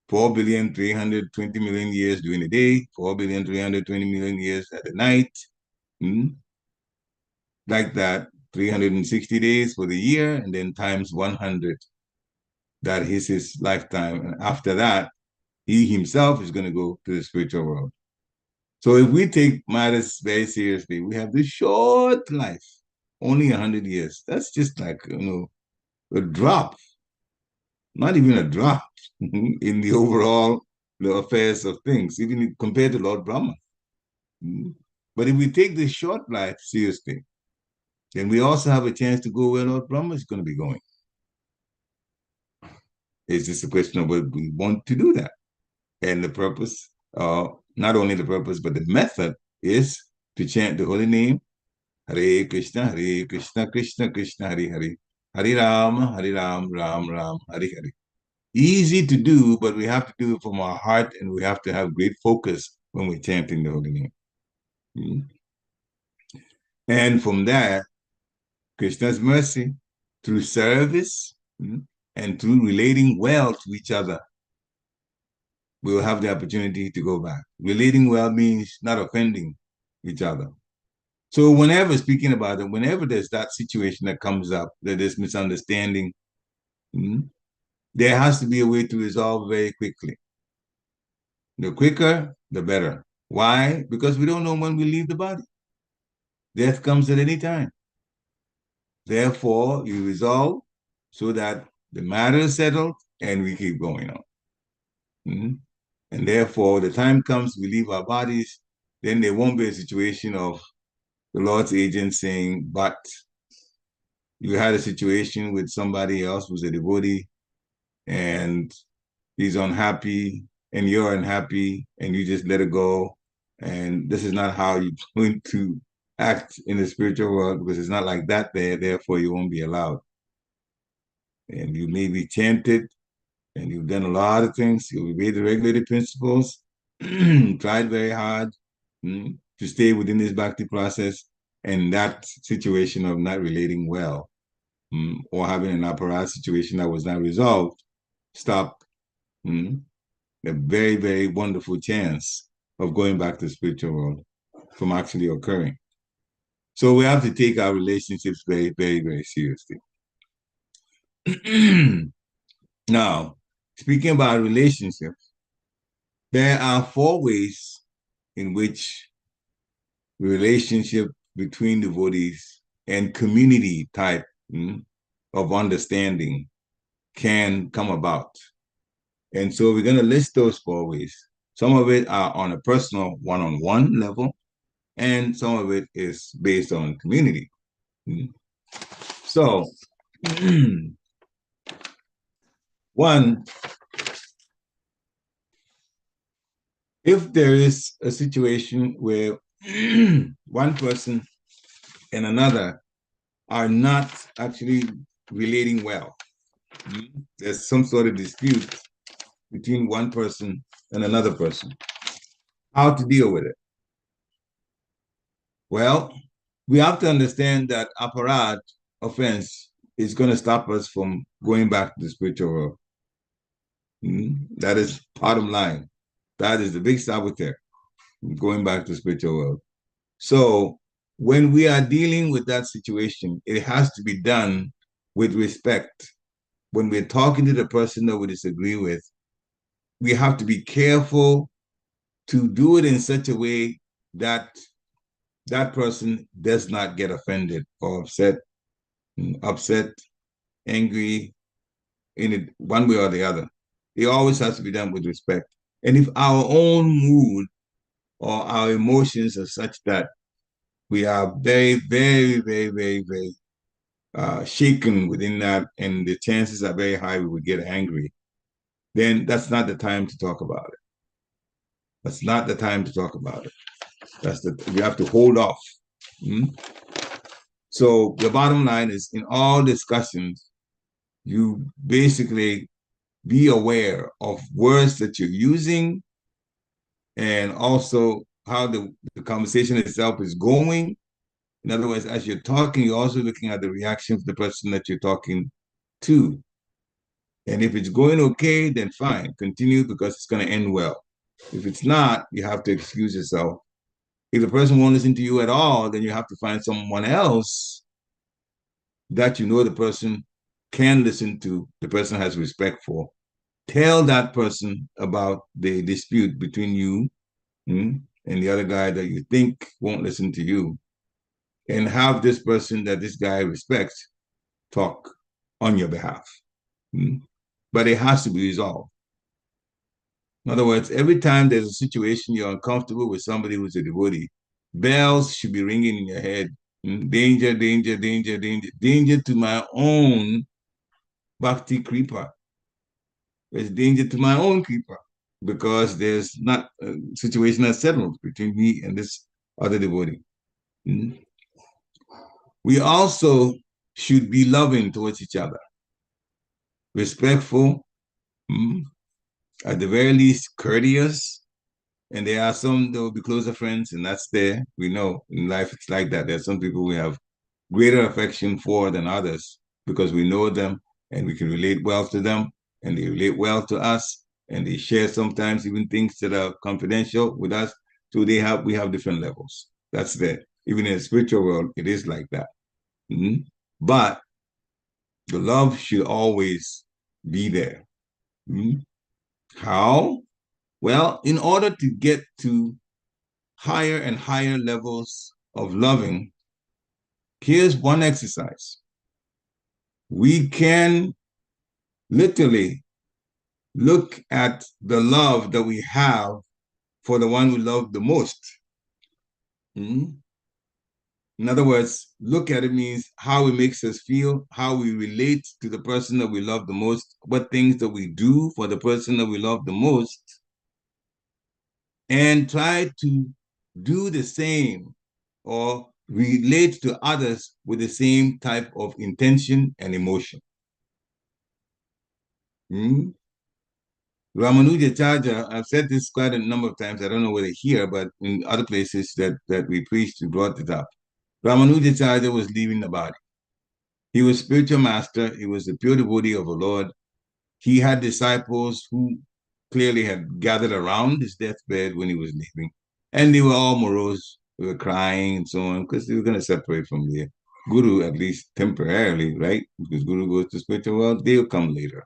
4,320,000,000 years during the day, 4,320,000,000 years at the night, like that, 360 days for the year, and then times 100. That is his lifetime. And after that, he himself is going to go to the spiritual world. So if we take matters very seriously, we have this short life, only 100 years. That's just like, a drop, not even a drop in the overall the affairs of things, even compared to Lord Brahma. But if we take this short life seriously, then we also have a chance to go where Lord Brahma is going to be going. It's just a question of whether we want to do that. And the purpose, not only the purpose, but the method is to chant the holy name, Hare Krishna, Krishna Krishna, Hare Hare, Hare Ram, Ram Ram, Hare Hare. Easy to do, but we have to do it from our heart, and we have to have great focus when we're chanting the holy name. And from there, Krishna's mercy through service and through relating well to each other, we will have the opportunity to go back. Relating well means not offending each other. So whenever, speaking about it, whenever there's that situation that comes up, that there's misunderstanding, there has to be a way to resolve very quickly. The quicker, the better. Why? Because we don't know when we leave the body. Death comes at any time. Therefore, you resolve so that the matter is settled and we keep going on. And therefore, the time comes we leave our bodies, then there won't be a situation of the Lord's agent saying, but you had a situation with somebody else who's a devotee and he's unhappy and you're unhappy and you just let it go. And this is not how you're going to act in the spiritual world, because it's not like that there, therefore you won't be allowed. And you may be chanted and you've done a lot of things. You've obeyed the regulated principles, tried very hard to stay within this bhakti process, and that situation of not relating well or having an aparat situation that was not resolved stopped a very, very wonderful chance of going back to the spiritual world from actually occurring. So we have to take our relationships very, very, very seriously. Now, speaking about relationships, there are 4 ways in which the relationship between devotees and community type of understanding can come about. And so we're going to list those 4 ways. Some of it are on a personal one-on-one level, and some of it is based on community. So, one, if there is a situation where one person and another are not actually relating well, there's some sort of dispute between one person and another person, how to deal with it? Well, we have to understand that aparat offense is going to stop us from going back to the spiritual world. That is bottom line. That is the big saboteur, going back to the spiritual world. So when we are dealing with that situation, it has to be done with respect. When we're talking to the person that we disagree with, we have to be careful to do it in such a way that that person does not get offended or upset, angry, in it one way or the other. It always has to be done with respect. And if our own mood or our emotions are such that we are very, very, very, very, very shaken within that, and the chances are very high we would get angry, then that's not the time to talk about it. That's not the time to talk about it. We have to hold off. So the bottom line is, in all discussions, you basically be aware of words that you're using and also how the conversation itself is going. In other words, as you're talking, you're also looking at the reaction of the person that you're talking to. And if it's going okay, then fine, continue, because it's going to end well. If it's not, you have to excuse yourself. If the person won't listen to you at all, then you have to find someone else that you know the person can listen to, the person has respect for. Tell that person about the dispute between you and the other guy that you think won't listen to you, and have this person that this guy respects talk on your behalf. Mm. But it has to be resolved. In other words, every time there's a situation you're uncomfortable with somebody who's a devotee, bells should be ringing in your head. Danger, danger, danger, danger, danger to my own bhakti kripa. There's danger to my own kripa because there's not a situation that's settled between me and this other devotee. Mm. We also should be loving towards each other, respectful, at the very least courteous. And there are some that will be closer friends, and that's there. We know in life it's like that. There are some people we have greater affection for than others because we know them and we can relate well to them, and they relate well to us, and they share sometimes even things that are confidential with us. So we have different levels. That's there. Even in the spiritual world, it is like that. Mm-hmm. But the love should always be there. Mm-hmm. How? Well, in order to get to higher and higher levels of loving, here's one exercise. We can literally look at the love that we have for the one we love the most. Mm-hmm. In other words, look at it means how it makes us feel, how we relate to the person that we love the most, what things that we do for the person that we love the most, and try to do the same or relate to others with the same type of intention and emotion. Hmm? Ramanujacharya, I've said this quite a number of times, I don't know whether here, but in other places that we preached, we brought it up. Ramanujacharya was leaving the body. He was spiritual master. He was the pure devotee of the Lord. He had disciples who clearly had gathered around his deathbed when he was leaving. And they were all morose. They were crying and so on because they were going to separate from the Guru, at least temporarily, right? Because Guru goes to spiritual world, they'll come later.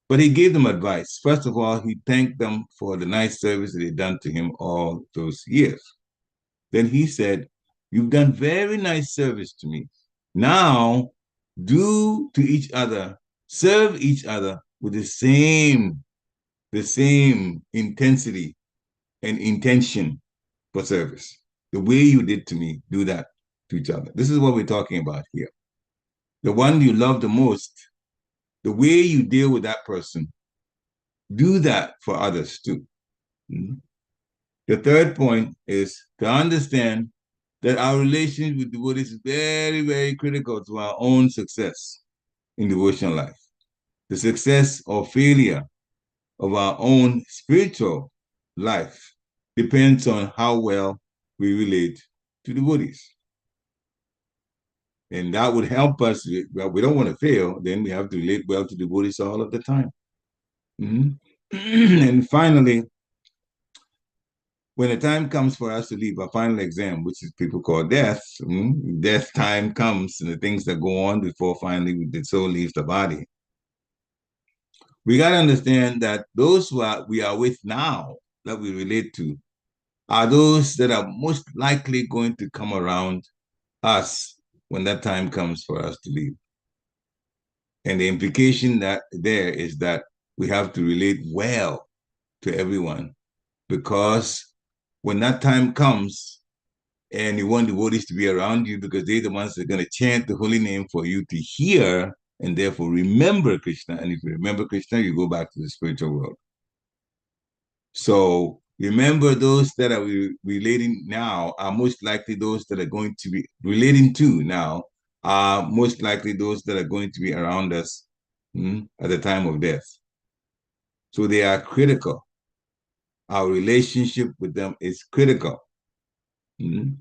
But he gave them advice. First of all, he thanked them for the nice service that they'd done to him all those years. Then he said, "You've done very nice service to me. Now, do to each other, serve each other with the same intensity and intention for service. The way you did to me, do that to each other." This is what we're talking about here. The one you love the most, the way you deal with that person, do that for others too. Mm-hmm. The third point is to understand that our relationship with devotees is very, very critical to our own success in devotional life. The success or failure of our own spiritual life depends on how well we relate to devotees. And that would help us. Well, we don't want to fail, then we have to relate well to devotees all of the time. Mm-hmm. And finally, when the time comes for us to leave our final exam, which is people call death, death time comes and the things that go on before finally the soul leaves the body. We got to understand that those we are with now, that we relate to, are those that are most likely going to come around us when that time comes for us to leave. And the implication that there is that we have to relate well to everyone, because when that time comes and you want devotees to be around you because they're the ones that are going to chant the holy name for you to hear and therefore remember Krishna. And if you remember Krishna, you go back to the spiritual world. So remember, those that are relating now are most likely those that are going to be relating to now are most likely those that are going to be around us at the time of death. So they are critical. Our relationship with them is critical. It's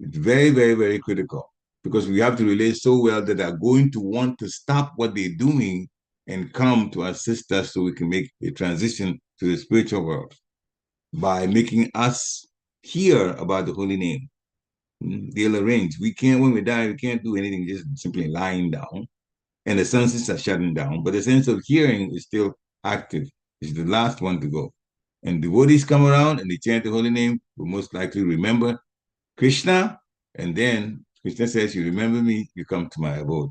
very, very, very critical because we have to relate so well that they're going to want to stop what they're doing and come to assist us so we can make a transition to the spiritual world by making us hear about the holy name. They'll arrange. We can't, when we die, we can't do anything just simply lying down. And the senses are shutting down, but the sense of hearing is still active. It's the last one to go. and devotees come around and they chant the holy name, will most likely remember Krishna. And then Krishna says, you remember me, you come to my abode.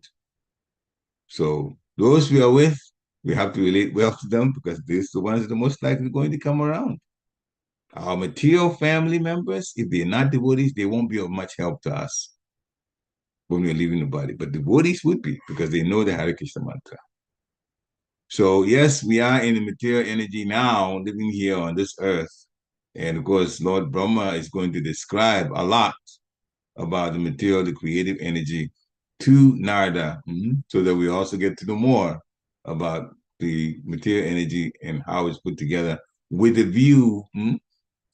So those we are with, we have to relate well to them because these are the ones that are most likely going to come around. Our material family members, if they're not devotees, they won't be of much help to us when we're leaving the body. But devotees would be because they know the Hare Krishna mantra. So yes, we are in the material energy now, living here on this earth. And of course, Lord Brahma is going to describe a lot about the material, the creative energy to Narada, so that we also get to know more about the material energy and how it's put together with a view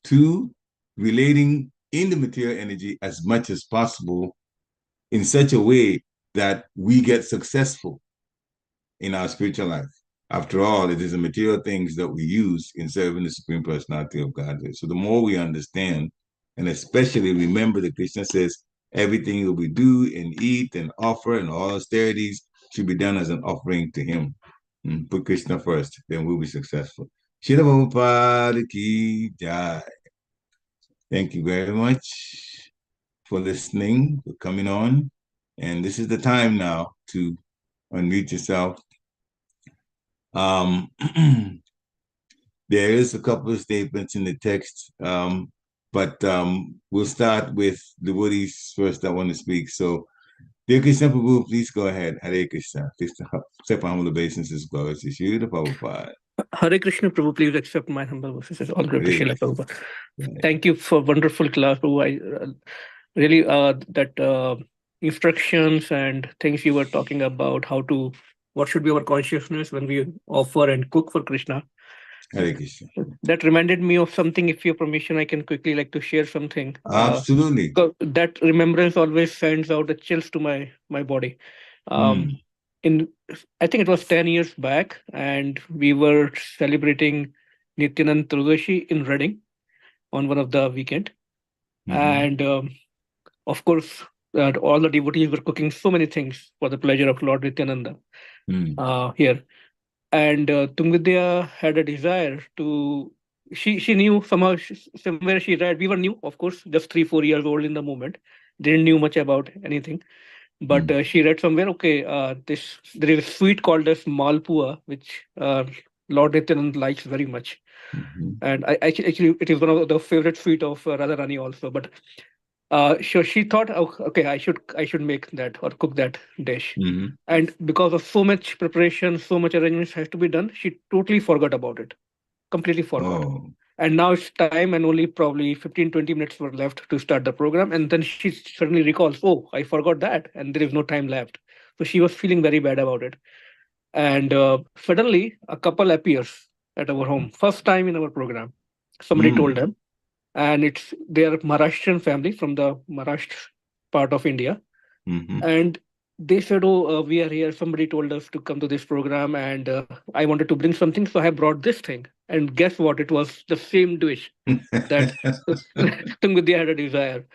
to relating in the material energy as much as possible in such a way that we get successful in our spiritual life. After all, it is the material things that we use in serving the Supreme Personality of Godhead. So the more we understand, and especially remember that Krishna says, everything that we do and eat and offer and all austerities should be done as an offering to him. Put Krishna first, then we'll be successful. Srila Prabhupada ki jai. Thank you very much for listening, for coming on. And this is the time now to unmute yourself. There is a couple of statements in the text, but we'll start with the devotees first that want to speak. So, dear Krishna Prabhu, please go ahead. Hare Krishna. Please accept my humble obeisances, glories to you, the Prabhupada. Hare Krishna, Prabhu, please accept my humble obeisances. All good to Hare Srila Prabhupada. Krishna. Thank you for wonderful class, Prabhu. I really that instructions and things you were talking about, what should be our consciousness when we offer and cook for Krishna. Hare Krishna. That reminded me of something. If your permission, I can quickly like to share something. Absolutely. That remembrance always sends out the chills to my body. In I think it was 10 years back, and we were celebrating Nityanand Triodashi in Reading on one of the weekend, and of course, all the devotees were cooking so many things for the pleasure of Lord Nityananda here. And Tungvidya had a desire to. She knew somehow somewhere she read. We were new, of course, just 3-4 years old in the moment. Didn't knew much about anything, but she read somewhere. Okay, there is a sweet called as malpua, which Lord Nityananda likes very much, and actually it is one of the favorite sweet of Radharani also. But so she thought, oh, okay, I should make that or cook that dish. And because of so much preparation, so much arrangements has to be done, she totally forgot about it, completely forgot. And now it's time, and only probably 15-20 minutes were left to start the program. And then she suddenly recalls, oh, I forgot that, and there is no time left. So she was feeling very bad about it. And suddenly, a couple appears at our home, first time in our program. Somebody told them, and they are Maharashtrian family from the Maharashtra part of India, and they said, "Oh, we are here. Somebody told us to come to this program, and I wanted to bring something, so I brought this thing." And guess what? It was the same dish that Tungvidya had a desire,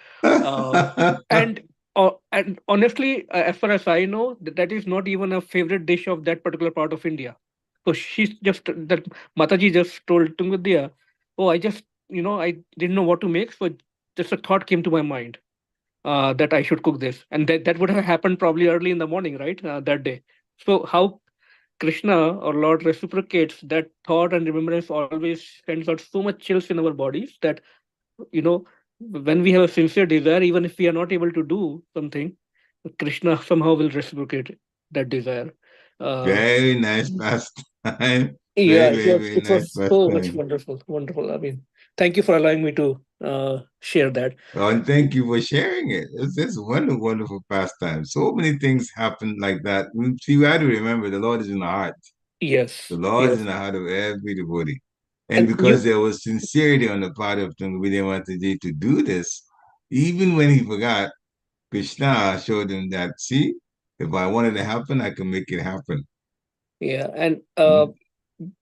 and honestly, as far as I know, that is not even a favorite dish of that particular part of India. So she's just that Mataji just told Tungvidya, "Oh, I didn't know what to make, so just a thought came to my mind that I should cook this," and that would have happened probably early in the morning, right, that day. So how Krishna or Lord reciprocates that thought and remembrance always sends out so much chills in our bodies that you know when we have a sincere desire, even if we are not able to do something, Krishna somehow will reciprocate that desire. Very nice pastime. Yeah, Very, very, very it nice was so much pastime. wonderful. I mean, thank you for allowing me to share that. Oh, and thank you for sharing it. It's wonderful, wonderful pastime. So many things happen like that. See, we have to remember the Lord is in the heart. The Yes, Lord is yes. in the heart of every devotee. And And because there was sincerity on the part of Tungvidya Mataji to do this, even when he forgot, Krishna showed him that, see, if I wanted to happen, I can make it happen. yeah, and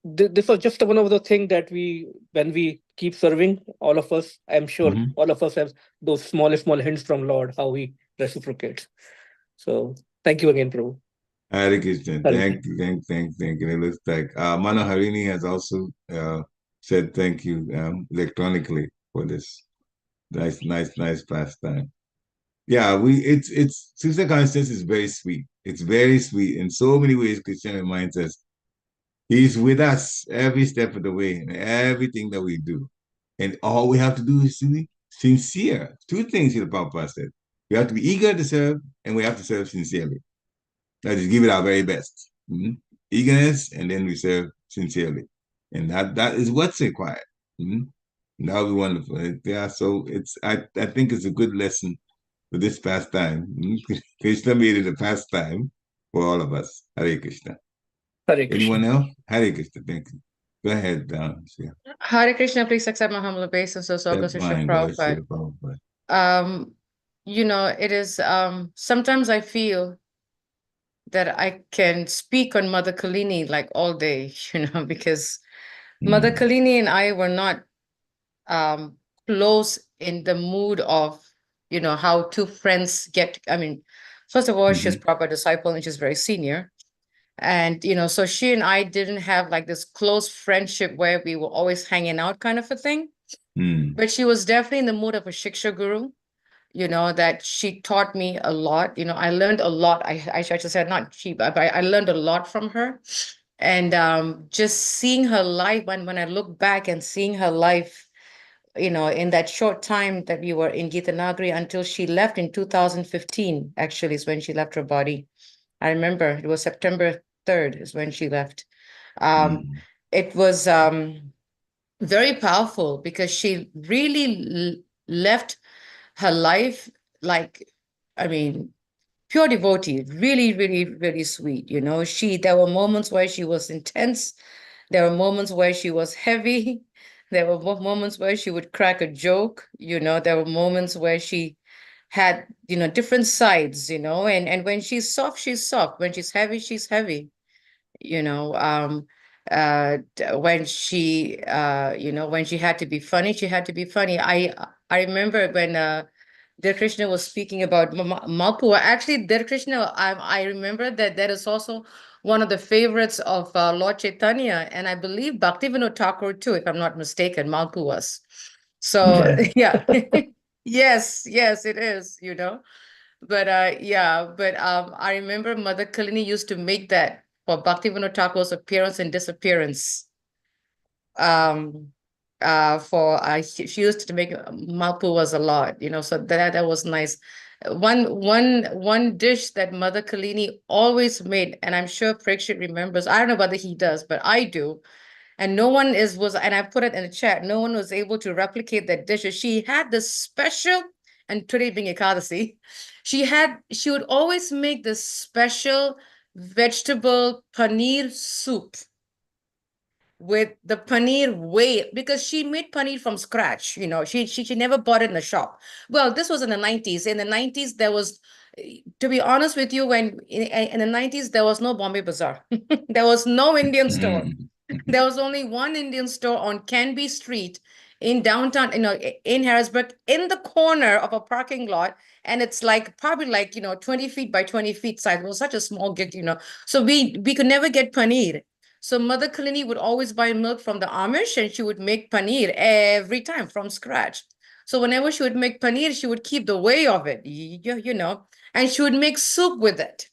this was just one of the things that when we keep serving, all of us, I'm sure all of us have those small hints from Lord how he reciprocates. So thank you again, Prabhu. Hare Krishna. Hare Thank you. It looks like Manoharini has also said thank you electronically for this nice pastime. Yeah, it's sister consciousness is very sweet. It's very sweet in so many ways. Krishna reminds us he's with us every step of the way and everything that we do. And all we have to do is to be sincere. Two things here, Prabhupada said. We have to be eager to serve and we have to serve sincerely. That is, give it our very best. Eagerness, and then we serve sincerely. And that is what's required. That would be wonderful. Yeah, so I think it's a good lesson for this pastime. Krishna made it a pastime for all of us. Hare Krishna. Hare Krishna. Anyone else? Hare Krishna. Thank you. Go ahead, Shreya. Hare Krishna, please accept my humble obeisance, so goes That's to Srila fine. Go ahead, Prabhupada. Shreya Prabhupada. It is sometimes I feel that I can speak on Mother Kalini like all day, because Mother Kalini and I were not close in the mood of, how two friends get. I mean, first of all, she's proper disciple and she's very senior. And, so she and I didn't have like this close friendship where we were always hanging out kind of a thing. But she was definitely in the mood of a Shiksha guru, that she taught me a lot. I learned a lot. I should say not she, but I learned a lot from her. And just seeing her life, when I look back and seeing her life, in that short time that we were in Gitanagari until she left in 2015, actually, is when she left her body. I remember it was September 3rd is when she left. It was very powerful because she really left her life like, I mean, pure devotee, really, really, really sweet. There were moments where she was intense. There were moments where she was heavy. There were moments where she would crack a joke. There were moments where she had, different sides, and when she's soft, she's soft. When she's heavy, when she had to be funny, she had to be funny. I remember when Dear Krishna was speaking about Malpua. Actually, Dear Krishna, I remember that is also one of the favorites of Lord Chaitanya, and I believe Bhaktivinoda Thakur too, if I'm not mistaken, Malpuas. So yeah, yes, it is, But I remember Mother Kalini used to make that for Bhaktivinoda Thakur's appearance and disappearance. She used to make malpuas a lot, so that was nice. One dish that Mother Kalini always made, and I'm sure Pariksit remembers. I don't know whether he does, but I do. And no one and I put it in the chat, no one was able to replicate that dish. She had this special, and today being Ekadasi, she would always make this special vegetable paneer soup with the paneer way, because she made paneer from scratch. She never bought it in the shop. Well, this was in the 90s. In the 90s, there was, to be honest with you, when in the 90s, there was no Bombay Bazaar. There was no Indian store. There was only one Indian store on Canby Street in downtown, in Harrisburg, in the corner of a parking lot. And it's like probably like, 20 feet by 20 feet size. It was such a small gig, So we could never get paneer. So Mother Kalini would always buy milk from the Amish and she would make paneer every time from scratch. So whenever she would make paneer, she would keep the whey of it, and she would make soup with it.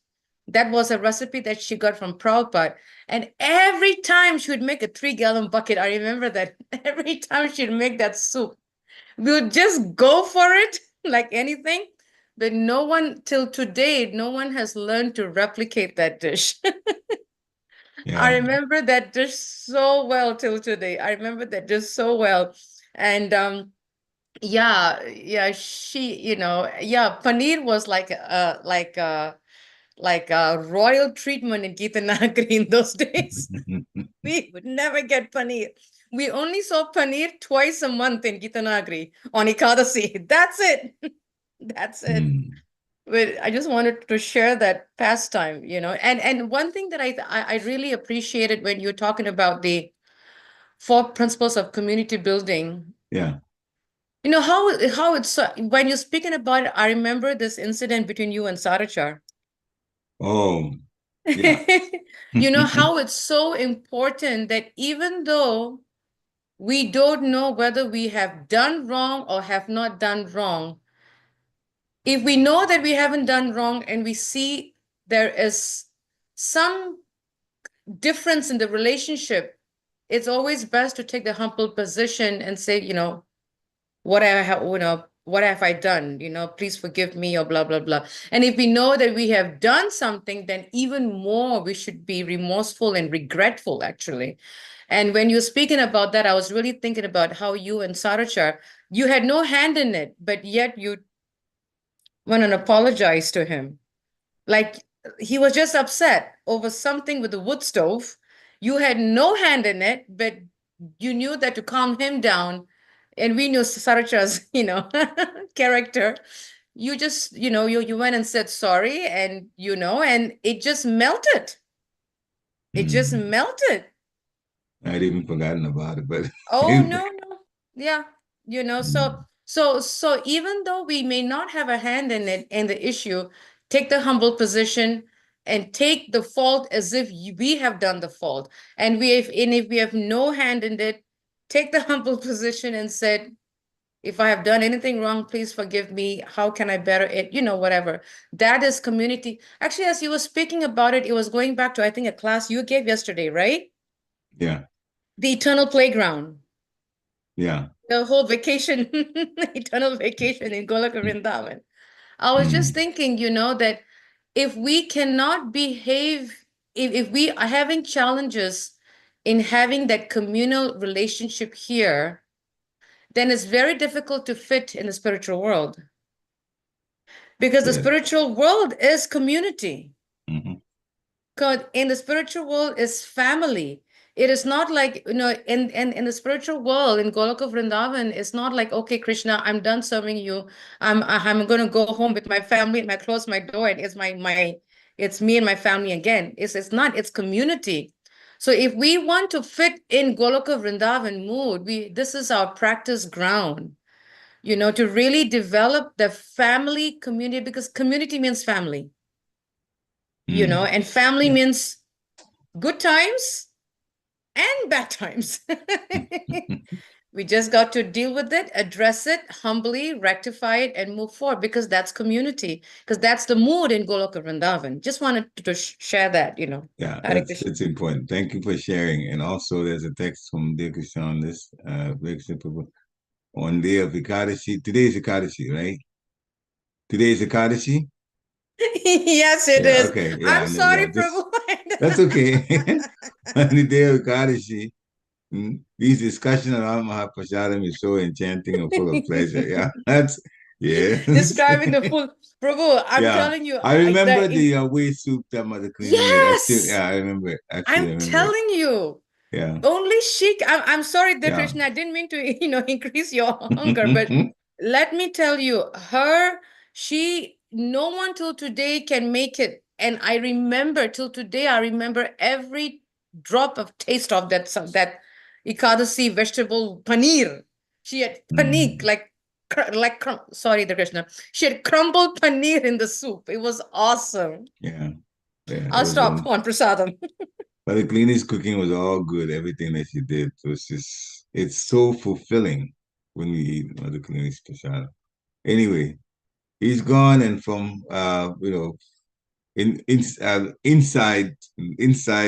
That was a recipe that she got from Prabhupada. And every time she would make a 3-gallon bucket, I remember that every time she'd make that soup, we would just go for it like anything. But no one, till today, no one has learned to replicate that dish. I remember that dish so well till today. I remember that dish so well. And paneer was like a royal treatment in Gitanagari in those days. We would never get paneer. We only saw paneer twice a month in Gitanagari on Ekadasi. That's it. That's it. But I just wanted to share that pastime, and one thing that I really appreciated when you're talking about the 4 principles of community building. Yeah. How it's when you're speaking about it, I remember this incident between you and Sarachar. Oh, yeah. How it's so important that even though we don't know whether we have done wrong or have not done wrong. If we know that we haven't done wrong and we see there is some difference in the relationship, it's always best to take the humble position and say, what I have, what have I done? Please forgive me, or blah, blah, blah. And if we know that we have done something, then even more we should be remorseful and regretful, actually. And when you're speaking about that, I was really thinking about how you and Sarachar, you had no hand in it, but yet you went and apologized to him. Like, he was just upset over something with the wood stove. You had no hand in it, but you knew that to calm him down, and we knew Sarachar's, character. You just, you went and said sorry, and and it just melted. It just melted. I'd even forgotten about it, but Oh, no, no. Yeah. So even though we may not have a hand in it, in the issue, take the humble position and take the fault as if we have done the fault. And if we have no hand in it, take the humble position and said, if I have done anything wrong, please forgive me. How can I better it? Whatever. That is community. Actually, as you were speaking about it, it was going back to, I think, a class you gave yesterday, right? yeah, The eternal playground. yeah. The whole vacation, eternal vacation in Golaka Vrindavan. I was just thinking, that if we cannot behave, if we are having challenges in having that communal relationship here, then it's very difficult to fit in the spiritual world. Because the Yes. spiritual world is community. Mm-hmm. God, in the spiritual world is family. It is not like, in the spiritual world, in Goloka Vrindavan, it's not like, okay, Krishna, I'm done serving you. I'm gonna go home with my family and I close my door and it's me and my family again. It's not, it's community. So if we want to fit in Goloka Vrindavan mood, this is our practice ground, to really develop the family community, because community means family, and family Yeah. means good times and bad times. We just got to deal with it, address it humbly, rectify it, and move forward, because that's community, because that's the mood in Goloka Vrindavan. Just wanted to share that, Yeah, Hare Krishna. that's important. Thank you for sharing. And also, there's a text from Dear Krishna on this. Very simple. On day of Ekadashi. Today is Ekadashi, right? Today is Ekadashi? Yes, it Yeah, is. okay. I'm Yeah, sorry, just Prabhu. that's okay. On the day of Ekadashi, these discussions around Mahaprasadam is so enchanting and full of pleasure. Yeah, that's yes. Describing the full Prabhu. I'm Yeah. telling you, I remember the way soup that Mother Queen made. yes, I remember it. Actually, I I'm remember it. telling you. Yeah. Only she. I'm sorry, dear Yeah. Krishna. I didn't mean to, increase your hunger, but let me tell you, no one till today can make it. And I remember till today, I remember every drop of taste of that Ekadasi vegetable paneer. She had paneer, sorry, the Krishna. She had crumbled paneer in the soup. It was awesome. Yeah. Yeah. It I'll was stop on prasadam. but the cleanest cooking was all good. Everything that she did was just it's so fulfilling when you eat Mother Cleanest Prasad. Anyway, he's gone and from inside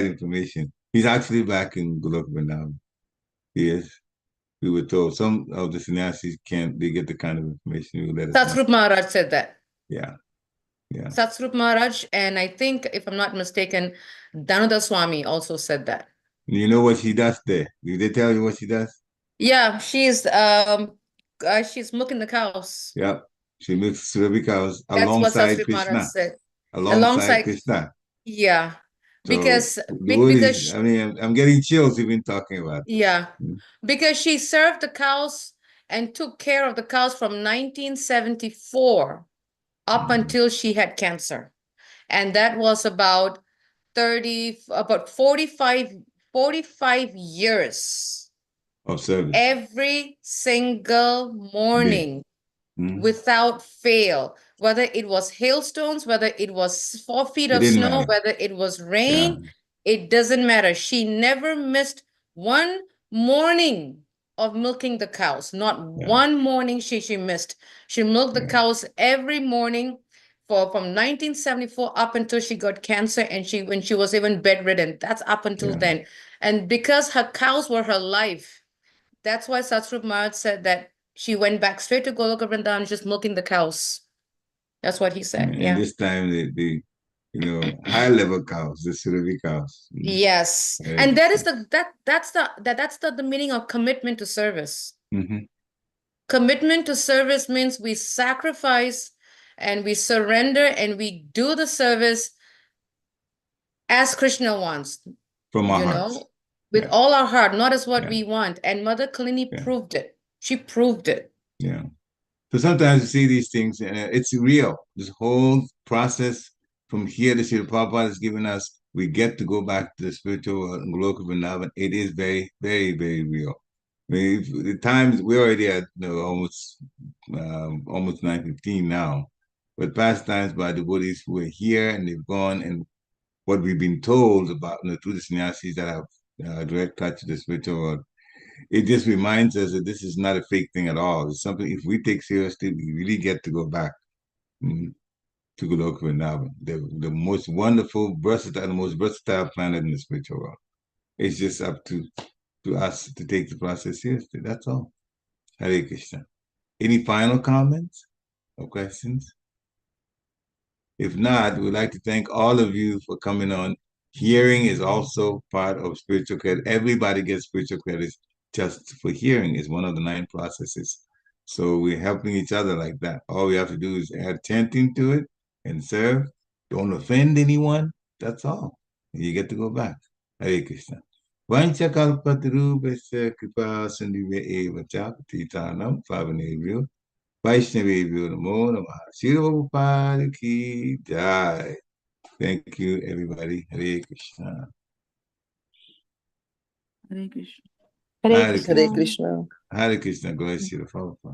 information. He's actually back in Golok now. He is. We were told some of the sannyasis can't they get the kind of information you let us know. Satsrup Maharaj said that. Yeah. Yeah. Satsrup Maharaj, and I think, if I'm not mistaken, Danuda Swami also said that. You know what she does there? Did they tell you what she does? Yeah, she's milking the cows. Yep. She makes Surabhi cows That's what alongside Satsrup Maharaj Krishna. said. Alongside Alongside, Krishna. yeah, So because the word because is, I mean, I'm getting chills even talking about this. yeah, because she served the cows and took care of the cows from 1974 up until she had cancer, and that was about 45 years. Of service. Every single Day. morning, without fail, whether it was hailstones, whether it was 4 feet It of didn't snow, matter. whether it was Yeah. rain, it doesn't matter. She never missed one morning. of milking the cows. Not one morning she missed. She milked the cows every morning from 1974 up until she got cancer, and when she was even bedridden. That's up until then. And because her cows were her life, that's why Satsrup Maharaj said that she went back straight to Goloka Vrindavan, just milking the cows. That's what he said. And this time the high level cows, the Surabhi cows. Yes. And that is the meaning of commitment to service. Commitment to service means we sacrifice and we surrender and we do the service as Krishna wants. From our hearts. With all our heart, not as what we want. And Mother Kalini proved it. She proved it. Yeah. So sometimes you see these things, and it's real. This whole process from here to Srila Prabhupada has given us, we get to go back to the spiritual world and Goloka Vrindavan. It is very, very, very real. I mean, the times we're already at almost 9:15 now, but past times by devotees who are here and they've gone, and what we've been told about through the sannyasis that have direct touch to the spiritual world, it just reminds us that this is not a fake thing at all. It's something, if we take seriously, we really get to go back to Goloka Vrindavan, the most wonderful, versatile, the most versatile planet in the spiritual world. It's just up to us to take the process seriously. That's all. Hare Krishna. Any final comments or questions? If not, we'd like to thank all of you for coming on. Hearing is also part of spiritual credit. Everybody gets spiritual credits just for hearing. Is one of the 9 processes. So we're helping each other like that. All we have to do is add chanting to it and serve. Don't offend anyone. That's all. And you get to go back. Hare Krishna. Vanchakalpatarubhasya kripa sindhve eva cha patitanam pavanebhyo Vaishnavebhyo namo namaha. Srila Prabhupada ki jai. Thank you, everybody. Hare Krishna. Hare Krishna. Hare Hare Krishna. Krishna. Hare Krishna. Go ahead, Srila Prabhupada.